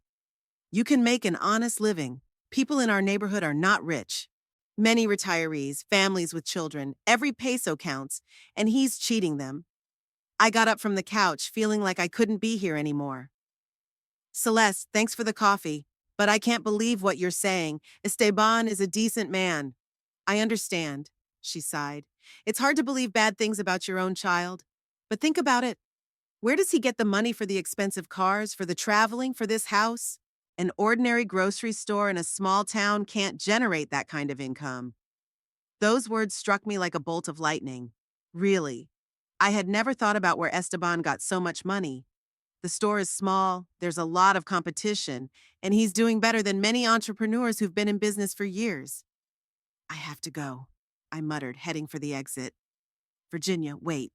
You can make an honest living. People in our neighborhood are not rich. Many retirees, families with children, every peso counts, and he's cheating them. I got up from the couch, feeling like I couldn't be here anymore. Celeste, thanks for the coffee, but I can't believe what you're saying. Esteban is a decent man. I understand, she sighed. It's hard to believe bad things about your own child. But think about it. Where does he get the money for the expensive cars, for the traveling, for this house? An ordinary grocery store in a small town can't generate that kind of income. Those words struck me like a bolt of lightning. Really. I had never thought about where Esteban got so much money. The store is small, there's a lot of competition, and he's doing better than many entrepreneurs who've been in business for years. I have to go, I muttered, heading for the exit. Virginia, wait.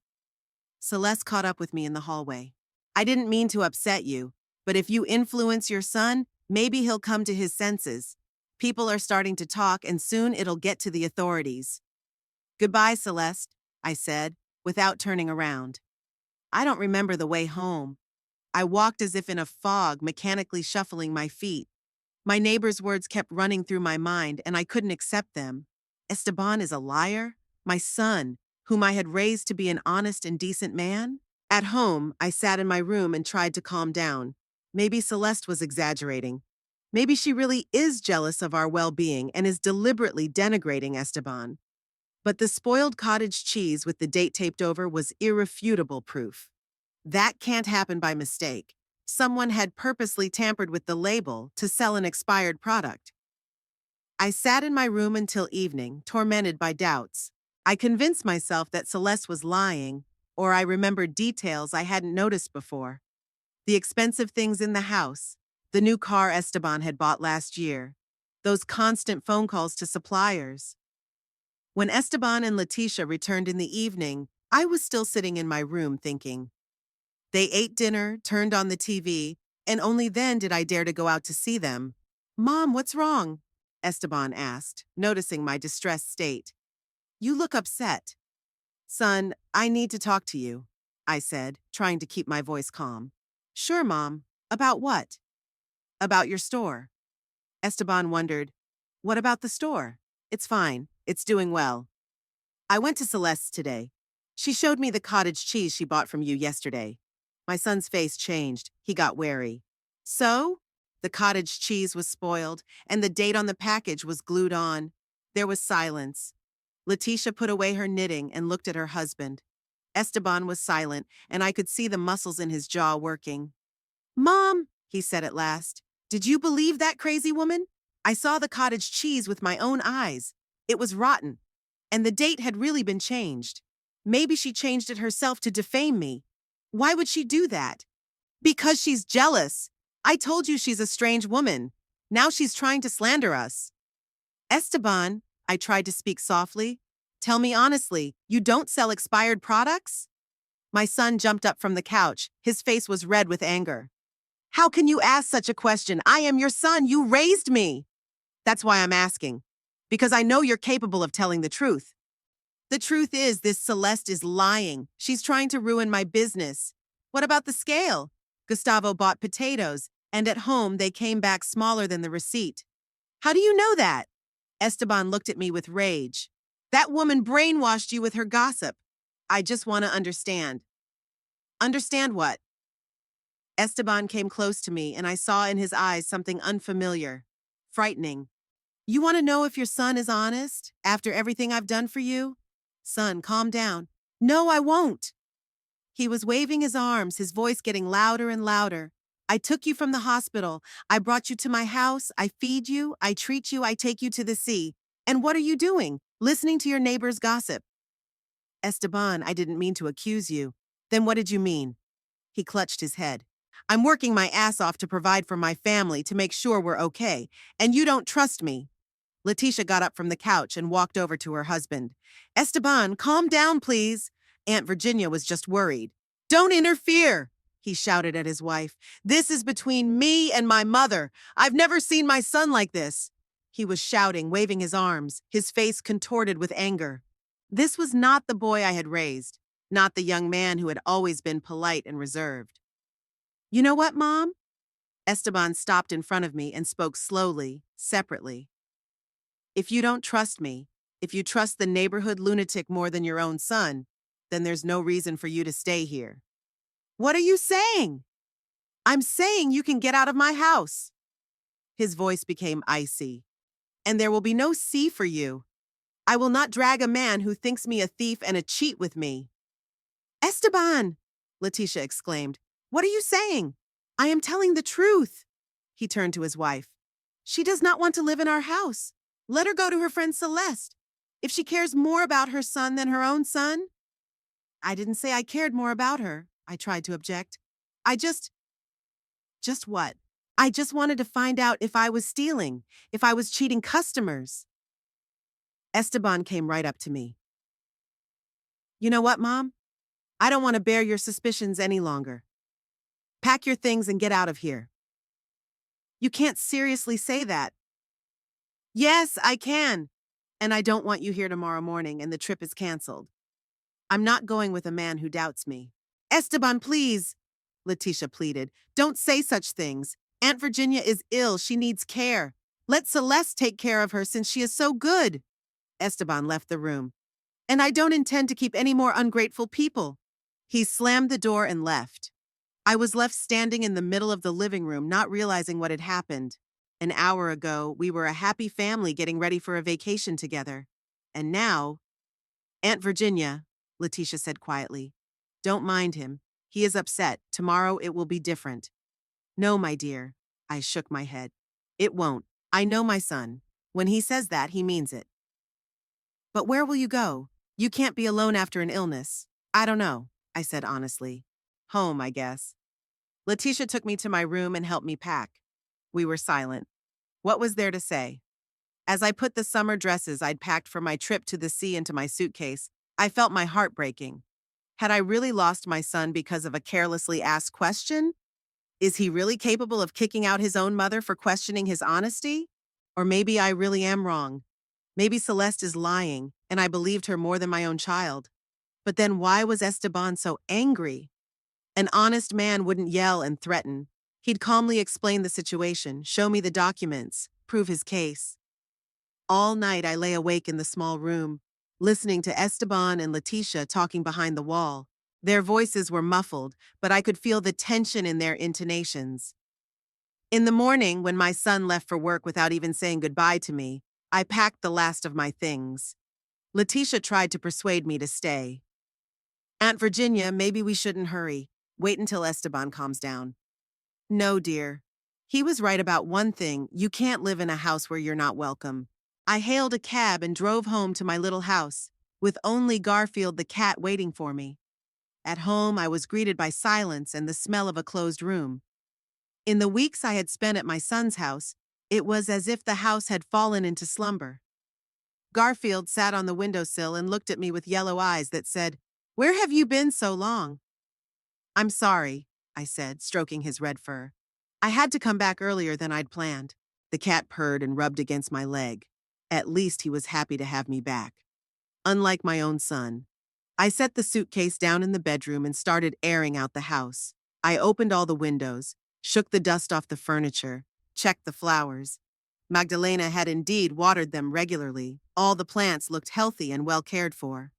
Celeste caught up with me in the hallway. I didn't mean to upset you, but if you influence your son, maybe he'll come to his senses. People are starting to talk, and soon it'll get to the authorities. Goodbye, Celeste, I said, without turning around. I don't remember the way home. I walked as if in a fog, mechanically shuffling my feet. My neighbor's words kept running through my mind, and I couldn't accept them. Esteban is a liar? My son, whom I had raised to be an honest and decent man? At home, I sat in my room and tried to calm down. Maybe Celeste was exaggerating. Maybe she really is jealous of our well-being and is deliberately denigrating Esteban. But the spoiled cottage cheese with the date taped over was irrefutable proof. That can't happen by mistake. Someone had purposely tampered with the label to sell an expired product. I sat in my room until evening, tormented by doubts. I convinced myself that Celeste was lying, or I remembered details I hadn't noticed before. The expensive things in the house, the new car Esteban had bought last year, those constant phone calls to suppliers. When Esteban and Leticia returned in the evening, I was still sitting in my room thinking. They ate dinner, turned on the TV, and only then did I dare to go out to see them. Mom, what's wrong? Esteban asked, noticing my distressed state. You look upset. Son, I need to talk to you, I said, trying to keep my voice calm. Sure, Mom. About what? About your store. Esteban wondered, what about the store? It's fine. It's doing well. I went to Celeste's today. She showed me the cottage cheese she bought from you yesterday. My son's face changed. He got wary. So? The cottage cheese was spoiled, and the date on the package was glued on. There was silence. Leticia put away her knitting and looked at her husband. Esteban was silent, and I could see the muscles in his jaw working. Mom, he said at last, did you believe that crazy woman? I saw the cottage cheese with my own eyes. It was rotten, and the date had really been changed. Maybe she changed it herself to defame me. Why would she do that? Because she's jealous. I told you she's a strange woman. Now she's trying to slander us. Esteban, I tried to speak softly. Tell me honestly, you don't sell expired products? My son jumped up from the couch. His face was red with anger. How can you ask such a question? I am your son. You raised me. That's why I'm asking. Because I know you're capable of telling the truth. The truth is, this Celeste is lying. She's trying to ruin my business. What about the scale? Gustavo bought potatoes, and at home they came back smaller than the receipt. How do you know that? Esteban looked at me with rage. That woman brainwashed you with her gossip. I just want to understand. Understand what? Esteban came close to me, and I saw in his eyes something unfamiliar, frightening. You want to know if your son is honest, after everything I've done for you? Son, calm down. No, I won't. He was waving his arms, his voice getting louder and louder. I took you from the hospital. I brought you to my house. I feed you. I treat you. I take you to the sea. And what are you doing? Listening to your neighbor's gossip. Esteban, I didn't mean to accuse you. Then what did you mean? He clutched his head. I'm working my ass off to provide for my family to make sure we're okay. And you don't trust me. Letitia got up from the couch and walked over to her husband. Esteban, calm down, please. Aunt Virginia was just worried. Don't interfere, he shouted at his wife. This is between me and my mother. I've never seen my son like this. He was shouting, waving his arms, his face contorted with anger. This was not the boy I had raised, not the young man who had always been polite and reserved. You know what, Mom? Esteban stopped in front of me and spoke slowly, separately. If you don't trust me, if you trust the neighborhood lunatic more than your own son, then there's no reason for you to stay here. What are you saying? I'm saying you can get out of my house. His voice became icy. And there will be no sea for you. I will not drag a man who thinks me a thief and a cheat with me. Esteban, Letitia exclaimed. What are you saying? I am telling the truth. He turned to his wife. She does not want to live in our house. Let her go to her friend Celeste. If she cares more about her son than her own son. I didn't say I cared more about her, I tried to object. Just what? I just wanted to find out if I was stealing, if I was cheating customers. Esteban came right up to me. You know what, Mom? I don't want to bear your suspicions any longer. Pack your things and get out of here. You can't seriously say that. Yes, I can. And I don't want you here tomorrow morning and the trip is canceled. I'm not going with a man who doubts me. Esteban, please, Letitia pleaded. Don't say such things. Aunt Virginia is ill. She needs care. Let Celeste take care of her since she is so good. Esteban left the room. And I don't intend to keep any more ungrateful people. He slammed the door and left. I was left standing in the middle of the living room, not realizing what had happened. An hour ago, we were a happy family getting ready for a vacation together. And now, Aunt Virginia, Letitia said quietly, don't mind him. He is upset. Tomorrow it will be different. No, my dear. I shook my head. It won't. I know my son. When he says that, he means it. But where will you go? You can't be alone after an illness. I don't know, I said honestly. Home, I guess. Letitia took me to my room and helped me pack. We were silent. What was there to say? As I put the summer dresses I'd packed for my trip to the sea into my suitcase, I felt my heart breaking. Had I really lost my son because of a carelessly asked question? Is he really capable of kicking out his own mother for questioning his honesty? Or maybe I really am wrong. Maybe Celeste is lying, and I believed her more than my own child. But then why was Esteban so angry? An honest man wouldn't yell and threaten. He'd calmly explain the situation, show me the documents, prove his case. All night I lay awake in the small room, listening to Esteban and Letitia talking behind the wall. Their voices were muffled, but I could feel the tension in their intonations. In the morning, when my son left for work without even saying goodbye to me, I packed the last of my things. Letitia tried to persuade me to stay. Aunt Virginia, maybe we shouldn't hurry. Wait until Esteban calms down. No, dear. He was right about one thing. You can't live in a house where you're not welcome. I hailed a cab and drove home to my little house, with only Garfield the cat waiting for me. At home, I was greeted by silence and the smell of a closed room. In the weeks I had spent at my son's house, it was as if the house had fallen into slumber. Garfield sat on the windowsill and looked at me with yellow eyes that said, "Where have you been so long?" "I'm sorry," I said, stroking his red fur. "I had to come back earlier than I'd planned." The cat purred and rubbed against my leg. At least he was happy to have me back. Unlike my own son. I set the suitcase down in the bedroom and started airing out the house. I opened all the windows, shook the dust off the furniture, checked the flowers. Magdalena had indeed watered them regularly. All the plants looked healthy and well cared for.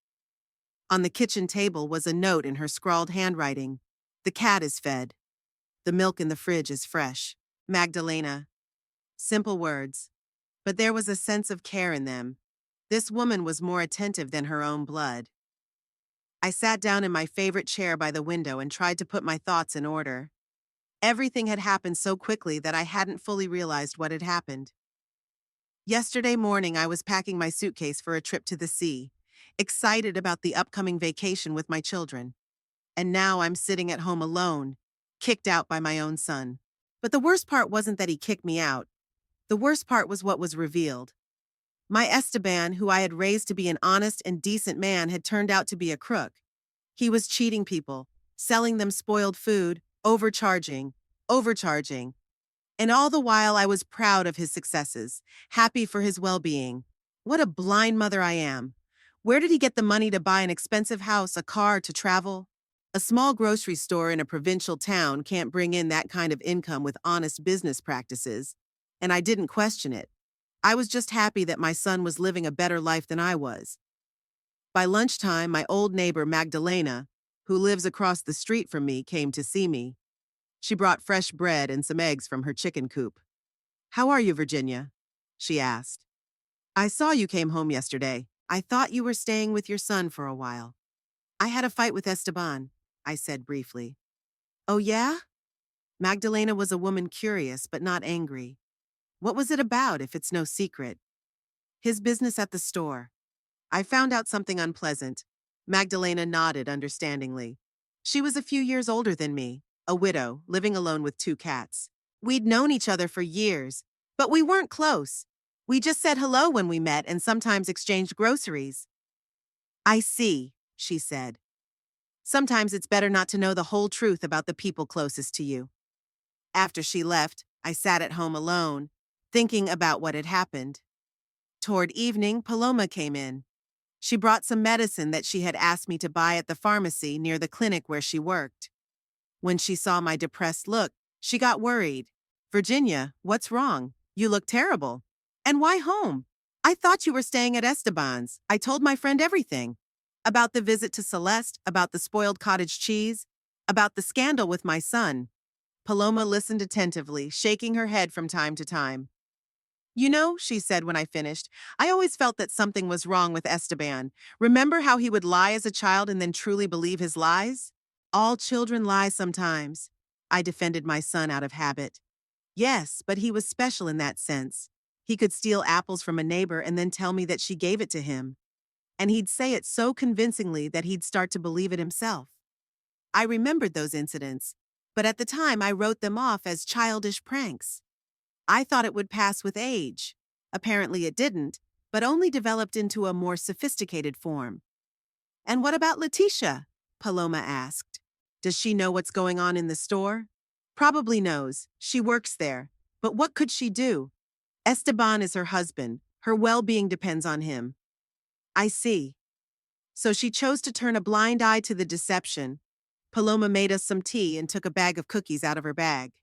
On the kitchen table was a note in her scrawled handwriting. The cat is fed. The milk in the fridge is fresh. Magdalena. Simple words. But there was a sense of care in them. This woman was more attentive than her own blood. I sat down in my favorite chair by the window and tried to put my thoughts in order. Everything had happened so quickly that I hadn't fully realized what had happened. Yesterday morning, I was packing my suitcase for a trip to the sea, excited about the upcoming vacation with my children. And now I'm sitting at home alone, kicked out by my own son. But the worst part wasn't that he kicked me out. The worst part was what was revealed. My Esteban, who I had raised to be an honest and decent man, had turned out to be a crook. He was cheating people, selling them spoiled food, overcharging. And all the while I was proud of his successes, happy for his well-being. What a blind mother I am. Where did he get the money to buy an expensive house, a car, to travel? A small grocery store in a provincial town can't bring in that kind of income with honest business practices. And I didn't question it. I was just happy that my son was living a better life than I was. By lunchtime, my old neighbor Magdalena, who lives across the street from me, came to see me. She brought fresh bread and some eggs from her chicken coop. "How are you, Virginia?" she asked. "I saw you came home yesterday. I thought you were staying with your son for a while." "I had a fight with Esteban," I said briefly. "Oh, yeah?" Magdalena was a woman curious but not angry. "What was it about, if it's no secret?" "His business at the store. I found out something unpleasant." Magdalena nodded understandingly. She was a few years older than me, a widow, living alone with 2 cats. We'd known each other for years, but we weren't close. We just said hello when we met and sometimes exchanged groceries. "I see," she said. "Sometimes it's better not to know the whole truth about the people closest to you." After she left, I sat at home alone, thinking about what had happened. Toward evening, Paloma came in. She brought some medicine that she had asked me to buy at the pharmacy near the clinic where she worked. When she saw my depressed look, she got worried. "Virginia, what's wrong? You look terrible. And why home? I thought you were staying at Esteban's. I told my friend everything. About the visit to Celeste, about the spoiled cottage cheese, about the scandal with my son." Paloma listened attentively, shaking her head from time to time. "You know," she said when I finished, "I always felt that something was wrong with Esteban. Remember how he would lie as a child and then truly believe his lies? All children lie sometimes." I defended my son out of habit. "Yes, but he was special in that sense. He could steal apples from a neighbor and then tell me that she gave it to him. And he'd say it so convincingly that he'd start to believe it himself." I remembered those incidents, but at the time I wrote them off as childish pranks. I thought it would pass with age. Apparently it didn't, but only developed into a more sophisticated form. "And what about Letitia?" Paloma asked. "Does she know what's going on in the store?" "Probably knows. She works there. But what could she do? Esteban is her husband. Her well-being depends on him." "I see." So she chose to turn a blind eye to the deception. Paloma made us some tea and took a bag of cookies out of her bag.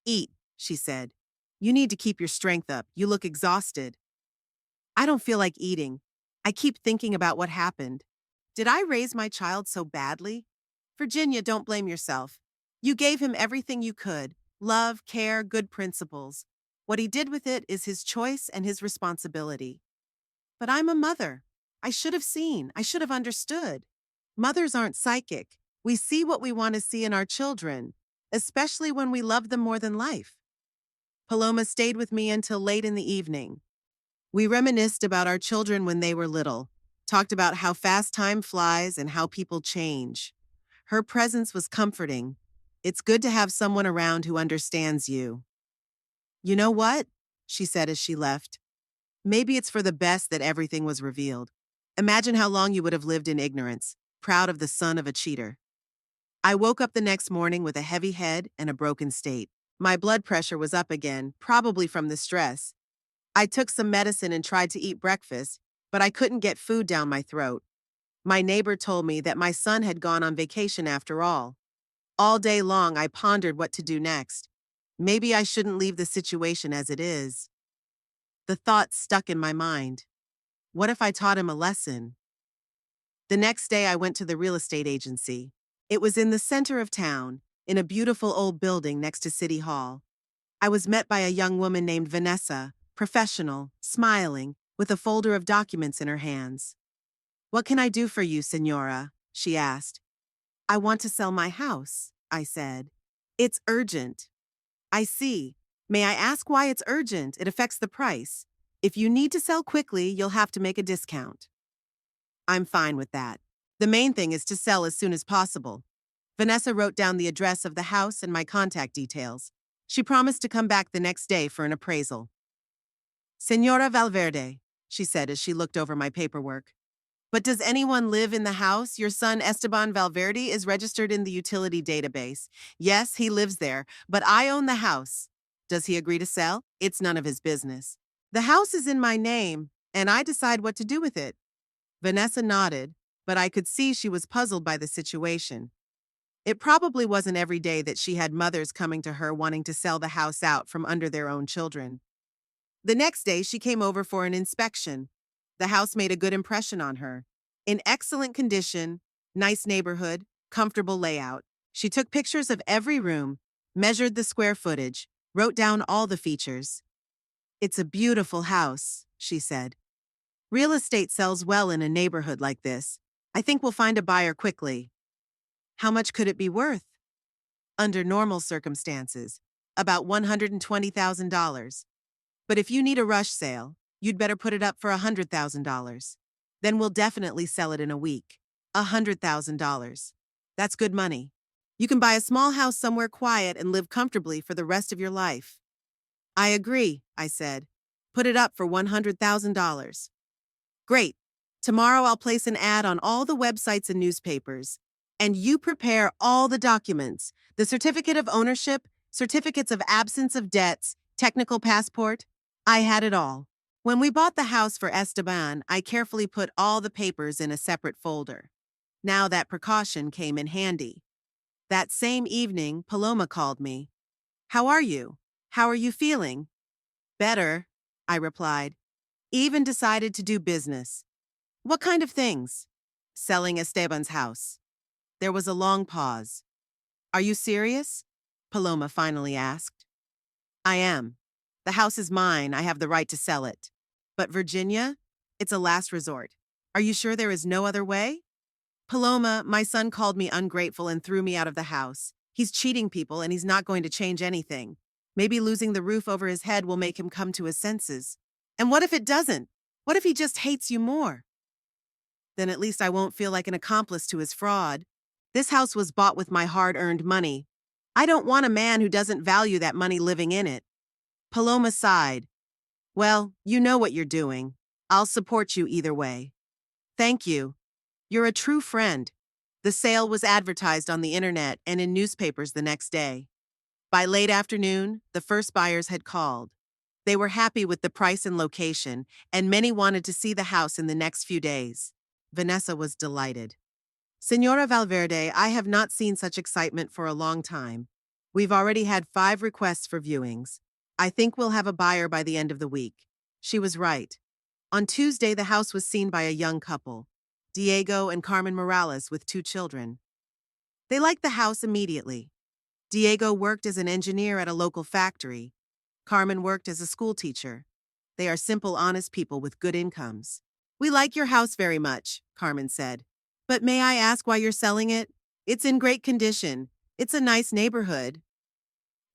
"Eat," she said. "You need to keep your strength up. You look exhausted." "I don't feel like eating. I keep thinking about what happened. Did I raise my child so badly?" "Virginia, don't blame yourself. You gave him everything you could: love, care, good principles. What he did with it is his choice and his responsibility." "But I'm a mother. I should have seen. I should have understood." "Mothers aren't psychic. We see what we want to see in our children, especially when we love them more than life." Paloma stayed with me until late in the evening. We reminisced about our children when they were little, talked about how fast time flies and how people change. Her presence was comforting. It's good to have someone around who understands you. "You know what?" she said as she left. "Maybe it's for the best that everything was revealed. Imagine how long you would have lived in ignorance, proud of the son of a cheater." I woke up the next morning with a heavy head and a broken state. My blood pressure was up again, probably from the stress. I took some medicine and tried to eat breakfast, but I couldn't get food down my throat. My neighbor told me that my son had gone on vacation after all. All day long, I pondered what to do next. Maybe I shouldn't leave the situation as it is. The thought stuck in my mind. What if I taught him a lesson? The next day, I went to the real estate agency. It was in the center of town, in a beautiful old building next to City Hall. I was met by a young woman named Vanessa, professional, smiling, with a folder of documents in her hands. What can I do for you, Senora? She asked. I want to sell my house, I said. It's urgent. I see. May I ask why it's urgent? It affects the price. If you need to sell quickly, you'll have to make a discount. I'm fine with that. The main thing is to sell as soon as possible. Vanessa wrote down the address of the house and my contact details. She promised to come back the next day for an appraisal. Senora Valverde, she said as she looked over my paperwork. But does anyone live in the house? Your son Esteban Valverde is registered in the utility database. Yes, he lives there, but I own the house. Does he agree to sell? It's none of his business. The house is in my name, and I decide what to do with it. Vanessa nodded, but I could see she was puzzled by the situation. It probably wasn't every day that she had mothers coming to her wanting to sell the house out from under their own children. The next day, she came over for an inspection. The house made a good impression on her. In excellent condition, nice neighborhood, comfortable layout. She took pictures of every room, measured the square footage, wrote down all the features. It's a beautiful house, she said. Real estate sells well in a neighborhood like this. I think we'll find a buyer quickly. How much could it be worth? Under normal circumstances, about $120,000. But if you need a rush sale, you'd better put it up for $100,000. Then we'll definitely sell it in a week. $100,000. That's good money. You can buy a small house somewhere quiet and live comfortably for the rest of your life. I agree, I said. Put it up for $100,000. Great. Tomorrow I'll place an ad on all the websites and newspapers. And you prepare all the documents, the certificate of ownership, certificates of absence of debts, technical passport. I had it all. When we bought the house for Esteban, I carefully put all the papers in a separate folder. Now that precaution came in handy. That same evening, Paloma called me. How are you? How are you feeling? Better, I replied. Even decided to do business. What kind of things? Selling Esteban's house. There was a long pause. Are you serious? Paloma finally asked. I am. The house is mine. I have the right to sell it. But Virginia? It's a last resort. Are you sure there is no other way? Paloma, my son called me ungrateful and threw me out of the house. He's cheating people and he's not going to change anything. Maybe losing the roof over his head will make him come to his senses. And what if it doesn't? What if he just hates you more? Then at least I won't feel like an accomplice to his fraud. This house was bought with my hard-earned money. I don't want a man who doesn't value that money living in it. Paloma sighed. Well, you know what you're doing. I'll support you either way. Thank you. You're a true friend. The sale was advertised on the internet and in newspapers the next day. By late afternoon, the first buyers had called. They were happy with the price and location, and many wanted to see the house in the next few days. Vanessa was delighted. Senora Valverde, I have not seen such excitement for a long time. We've already had 5 requests for viewings. I think we'll have a buyer by the end of the week. She was right. On Tuesday, the house was seen by a young couple, Diego and Carmen Morales, with 2 children. They liked the house immediately. Diego worked as an engineer at a local factory. Carmen worked as a school teacher. They are simple, honest people with good incomes. We like your house very much, Carmen said. But may I ask why you're selling it? It's in great condition. It's a nice neighborhood.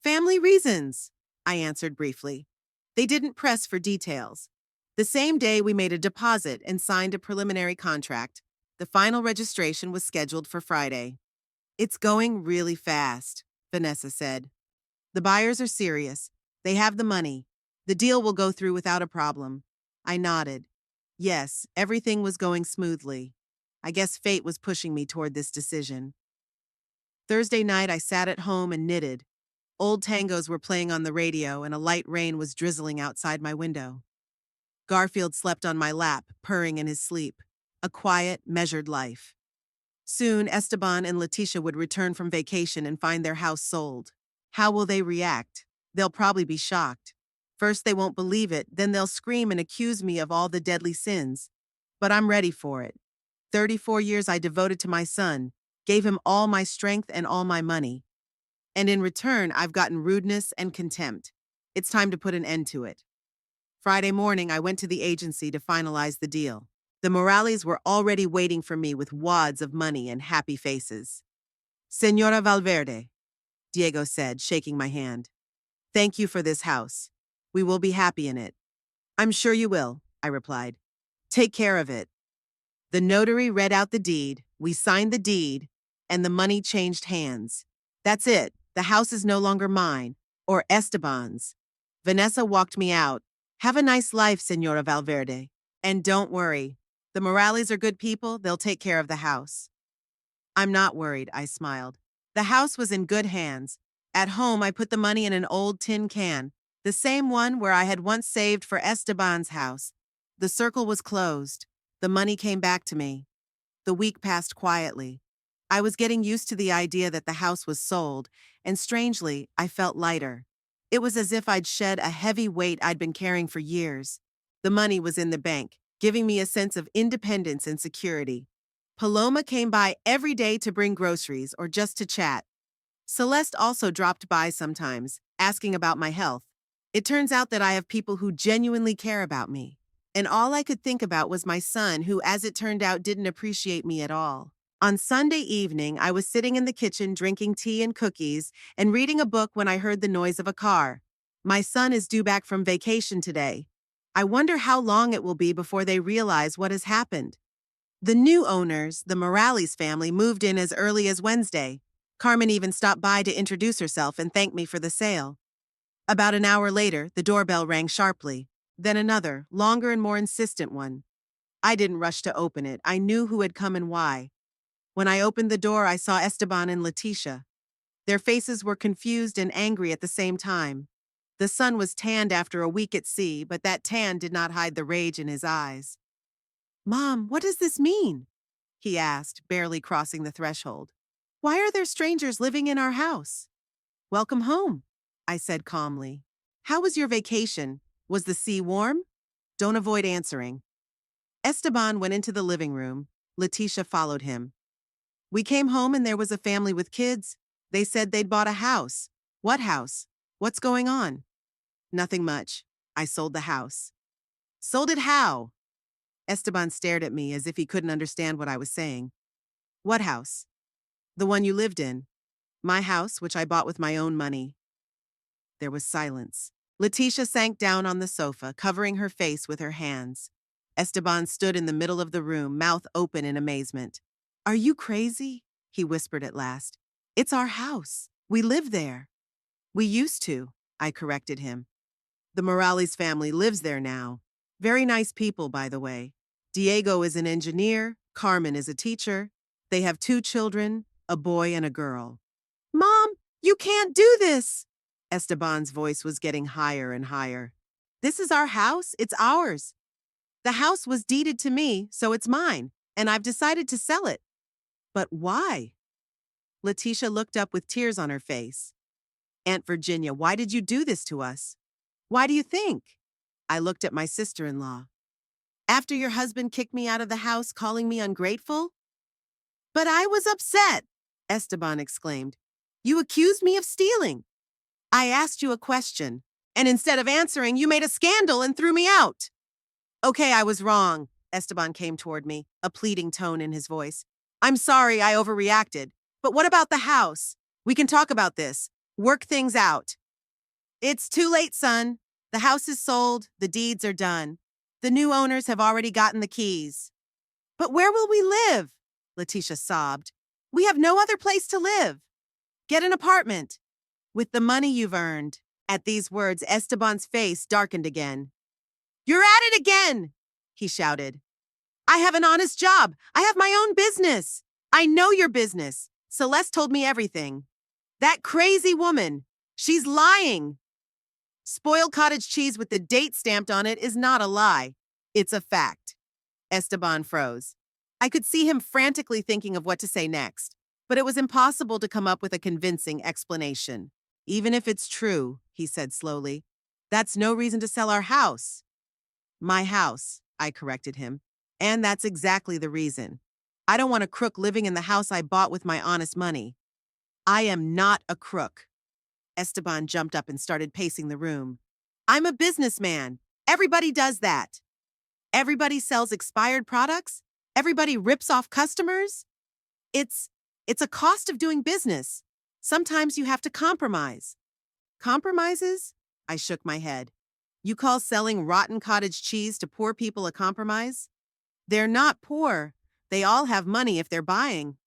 Family reasons, I answered briefly. They didn't press for details. The same day, we made a deposit and signed a preliminary contract. The final registration was scheduled for Friday. It's going really fast, Vanessa said. The buyers are serious. They have the money. The deal will go through without a problem. I nodded. Yes, everything was going smoothly. I guess fate was pushing me toward this decision. Thursday night, I sat at home and knitted. Old tangos were playing on the radio, and a light rain was drizzling outside my window. Garfield slept on my lap, purring in his sleep. A quiet, measured life. Soon, Esteban and Leticia would return from vacation and find their house sold. How will they react? They'll probably be shocked. First, they won't believe it, then they'll scream and accuse me of all the deadly sins. But I'm ready for it. 34 years I devoted to my son, gave him all my strength and all my money. And in return, I've gotten rudeness and contempt. It's time to put an end to it. Friday morning, I went to the agency to finalize the deal. The Morales were already waiting for me with wads of money and happy faces. Señora Valverde, Diego said, shaking my hand. Thank you for this house. We will be happy in it. I'm sure you will, I replied. Take care of it. The notary read out the deed, we signed the deed, and the money changed hands. That's it. The house is no longer mine, or Esteban's. Vanessa walked me out. Have a nice life, Señora Valverde. And don't worry. The Morales are good people. They'll take care of the house. I'm not worried, I smiled. The house was in good hands. At home, I put the money in an old tin can, the same one where I had once saved for Esteban's house. The circle was closed. The money came back to me. The week passed quietly. I was getting used to the idea that the house was sold, and strangely, I felt lighter. It was as if I'd shed a heavy weight I'd been carrying for years. The money was in the bank, giving me a sense of independence and security. Paloma came by every day to bring groceries or just to chat. Celeste also dropped by sometimes, asking about my health. It turns out that I have people who genuinely care about me. And all I could think about was my son, who, as it turned out, didn't appreciate me at all. On Sunday evening, I was sitting in the kitchen drinking tea and cookies and reading a book when I heard the noise of a car. My son is due back from vacation today. I wonder how long it will be before they realize what has happened. The new owners, the Morales family, moved in as early as Wednesday. Carmen even stopped by to introduce herself and thank me for the sale. About an hour later, the doorbell rang sharply. Then another, longer and more insistent one. I didn't rush to open it. I knew who had come and why. When I opened the door, I saw Esteban and Leticia. Their faces were confused and angry at the same time. The sun was tanned after a week at sea, but that tan did not hide the rage in his eyes. Mom, what does this mean? He asked, barely crossing the threshold. Why are there strangers living in our house? Welcome home, I said calmly. How was your vacation? Was the sea warm? Don't avoid answering. Esteban went into the living room. Leticia followed him. We came home and there was a family with kids. They said they'd bought a house. What house? What's going on? Nothing much. I sold the house. Sold it how? Esteban stared at me as if he couldn't understand what I was saying. What house? The one you lived in. My house, which I bought with my own money. There was silence. Leticia sank down on the sofa, covering her face with her hands. Esteban stood in the middle of the room, mouth open in amazement. Are you crazy? He whispered at last. It's our house. We live there. We used to, I corrected him. The Morales family lives there now. Very nice people, by the way. Diego is an engineer. Carmen is a teacher. They have 2 children, a boy and a girl. Mom, you can't do this! Esteban's voice was getting higher and higher. This is our house. It's ours. The house was deeded to me, so it's mine, and I've decided to sell it. But why? Leticia looked up with tears on her face. Aunt Virginia, why did you do this to us? Why do you think? I looked at my sister-in-law. After your husband kicked me out of the house, calling me ungrateful? But I was upset, Esteban exclaimed. You accused me of stealing. I asked you a question, and instead of answering, you made a scandal and threw me out. Okay, I was wrong. Esteban came toward me, a pleading tone in his voice. I'm sorry I overreacted, but what about the house? We can talk about this. Work things out. It's too late, son. The house is sold. The deeds are done. The new owners have already gotten the keys. But where will we live? Leticia sobbed. We have no other place to live. Get an apartment. With the money you've earned. At these words, Esteban's face darkened again. You're at it again, he shouted. I have an honest job. I have my own business. I know your business. Celeste told me everything. That crazy woman. She's lying. Spoiled cottage cheese with the date stamped on it is not a lie. It's a fact. Esteban froze. I could see him frantically thinking of what to say next, but it was impossible to come up with a convincing explanation. Even if it's true, he said slowly, that's no reason to sell our house. My house, I corrected him. And that's exactly the reason. I don't want a crook living in the house I bought with my honest money. I am not a crook. Esteban jumped up and started pacing the room. I'm a businessman. Everybody does that. Everybody sells expired products? Everybody rips off customers? It's it's a cost of doing business. Sometimes you have to compromise. Compromises? I shook my head. You call selling rotten cottage cheese to poor people a compromise? They're not poor. They all have money if they're buying.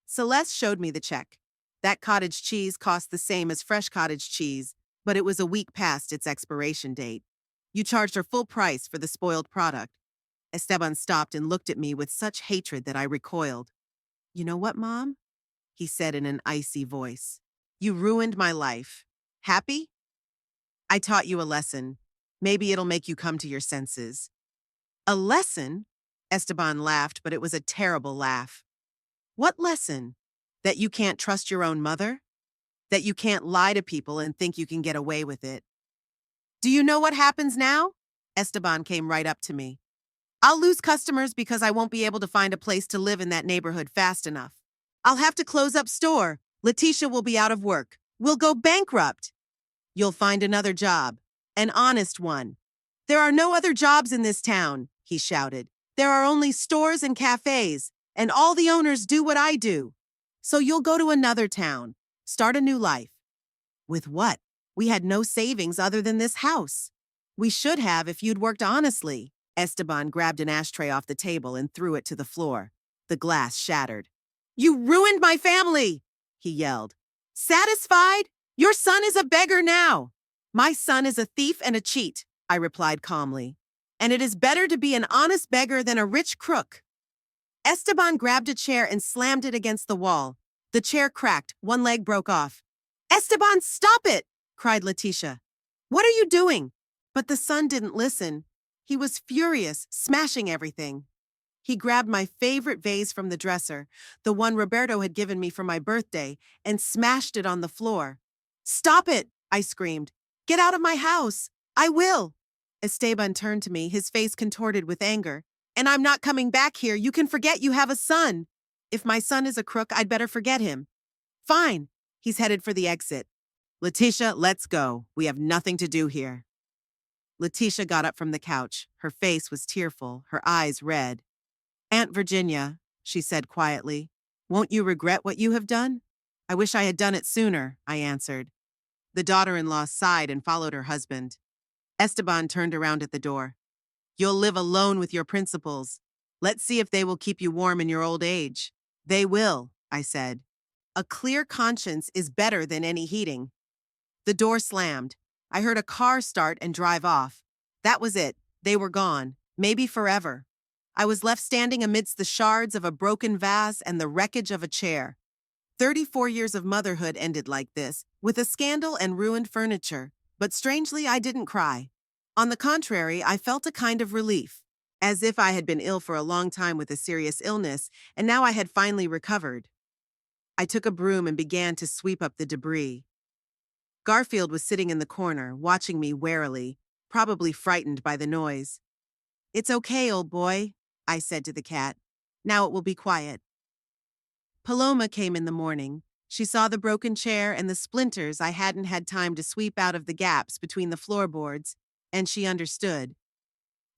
Celeste showed me the check. That cottage cheese cost the same as fresh cottage cheese, but it was a week past its expiration date. You charged her full price for the spoiled product. Esteban stopped and looked at me with such hatred that I recoiled. You know what, Mom? He said in an icy voice. You ruined my life. Happy? I taught you a lesson. Maybe it'll make you come to your senses. A lesson? Esteban laughed, but it was a terrible laugh. What lesson? That you can't trust your own mother? That you can't lie to people and think you can get away with it? Do you know what happens now? Esteban came right up to me. I'll lose customers because I won't be able to find a place to live in that neighborhood fast enough. I'll have to close up store. Letitia will be out of work. We'll go bankrupt. You'll find another job. An honest one. There are no other jobs in this town, he shouted. There are only stores and cafes, and all the owners do what I do. So you'll go to another town, start a new life. With what? We had no savings other than this house. We should have if you'd worked honestly. Esteban grabbed an ashtray off the table and threw it to the floor. The glass shattered. You ruined my family, he yelled. Satisfied? Your son is a beggar now. My son is a thief and a cheat, I replied calmly. And it is better to be an honest beggar than a rich crook. Esteban grabbed a chair and slammed it against the wall. The chair cracked, one leg broke off. Esteban, stop it, cried Letitia. What are you doing? But the son didn't listen. He was furious, smashing everything. He grabbed my favorite vase from the dresser, the one Roberto had given me for my birthday, and smashed it on the floor. Stop it, I screamed. Get out of my house. I will. Esteban turned to me, his face contorted with anger. And I'm not coming back here. You can forget you have a son. If my son is a crook, I'd better forget him. Fine. He's headed for the exit. Letitia, let's go. We have nothing to do here. Letitia got up from the couch. Her face was tearful, her eyes red. Aunt Virginia, she said quietly, won't you regret what you have done? I wish I had done it sooner, I answered. The daughter-in-law sighed and followed her husband. Esteban turned around at the door. You'll live alone with your principals. Let's see if they will keep you warm in your old age. They will, I said. A clear conscience is better than any heating. The door slammed. I heard a car start and drive off. That was it. They were gone, maybe forever. I was left standing amidst the shards of a broken vase and the wreckage of a chair. 34 years of motherhood ended like this, with a scandal and ruined furniture. But strangely, I didn't cry. On the contrary, I felt a kind of relief, as if I had been ill for a long time with a serious illness, and now I had finally recovered. I took a broom and began to sweep up the debris. Garfield was sitting in the corner, watching me warily, probably frightened by the noise. It's okay, old boy, I said to the cat. Now it will be quiet. Paloma came in the morning. She saw the broken chair and the splinters I hadn't had time to sweep out of the gaps between the floorboards, and she understood.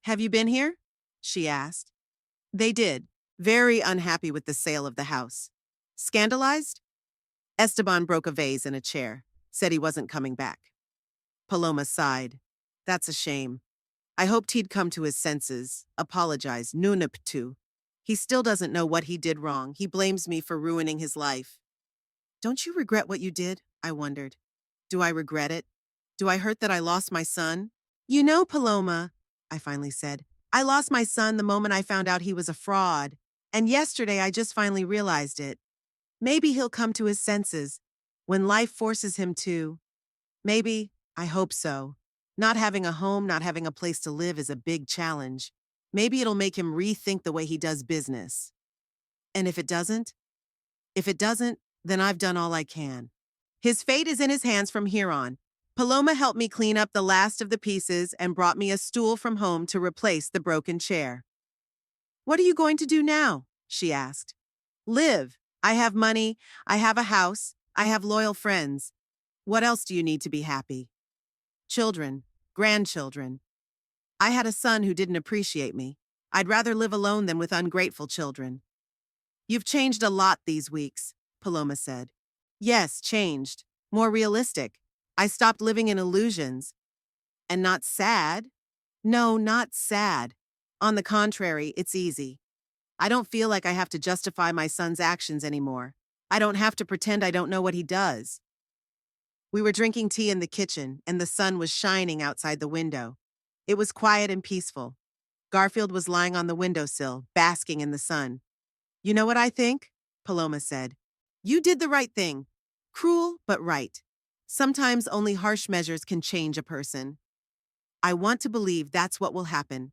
Have you been here? She asked. They did, very unhappy with the sale of the house. Scandalized? Esteban broke a vase in a chair, said he wasn't coming back. Paloma sighed. That's a shame. I hoped he'd come to his senses, apologize, nunaptu. He still doesn't know what he did wrong. He blames me for ruining his life. Don't you regret what you did? I wondered. Do I regret it? Do I hurt that I lost my son? You know, Paloma, I finally said, I lost my son the moment I found out he was a fraud. And yesterday I just finally realized it. Maybe he'll come to his senses when life forces him to. Maybe, I hope so. Not having a home, not having a place to live is a big challenge. Maybe it'll make him rethink the way he does business. And if it doesn't? If it doesn't, then I've done all I can. His fate is in his hands from here on. Paloma helped me clean up the last of the pieces and brought me a stool from home to replace the broken chair. What are you going to do now? She asked. Live. I have money. I have a house. I have loyal friends. What else do you need to be happy? Children. Grandchildren. I had a son who didn't appreciate me. I'd rather live alone than with ungrateful children. You've changed a lot these weeks, Paloma said. Yes, changed. More realistic. I stopped living in illusions. And not sad? No, not sad. On the contrary, it's easy. I don't feel like I have to justify my son's actions anymore. I don't have to pretend I don't know what he does. We were drinking tea in the kitchen, and the sun was shining outside the window. It was quiet and peaceful. Garfield was lying on the windowsill, basking in the sun. You know what I think? Paloma said. You did the right thing. Cruel, but right. Sometimes only harsh measures can change a person. I want to believe that's what will happen.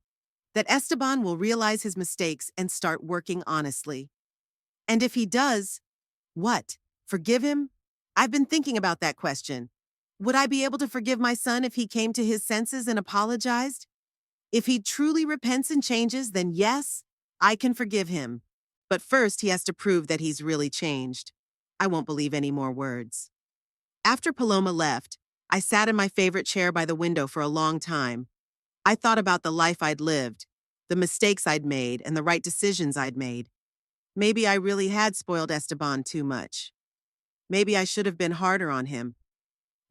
That Esteban will realize his mistakes and start working honestly. And if he does, what? Forgive him? I've been thinking about that question. Would I be able to forgive my son if he came to his senses and apologized? If he truly repents and changes, then yes, I can forgive him. But first, he has to prove that he's really changed. I won't believe any more words. After Paloma left, I sat in my favorite chair by the window for a long time. I thought about the life I'd lived, the mistakes I'd made, and the right decisions I'd made. Maybe I really had spoiled Esteban too much. Maybe I should have been harder on him.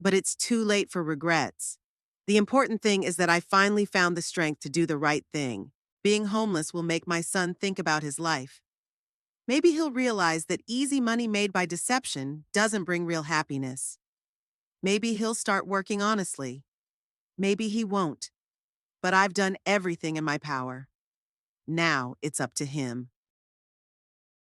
But it's too late for regrets. The important thing is that I finally found the strength to do the right thing. Being homeless will make my son think about his life. Maybe he'll realize that easy money made by deception doesn't bring real happiness. Maybe he'll start working honestly. Maybe he won't. But I've done everything in my power. Now it's up to him.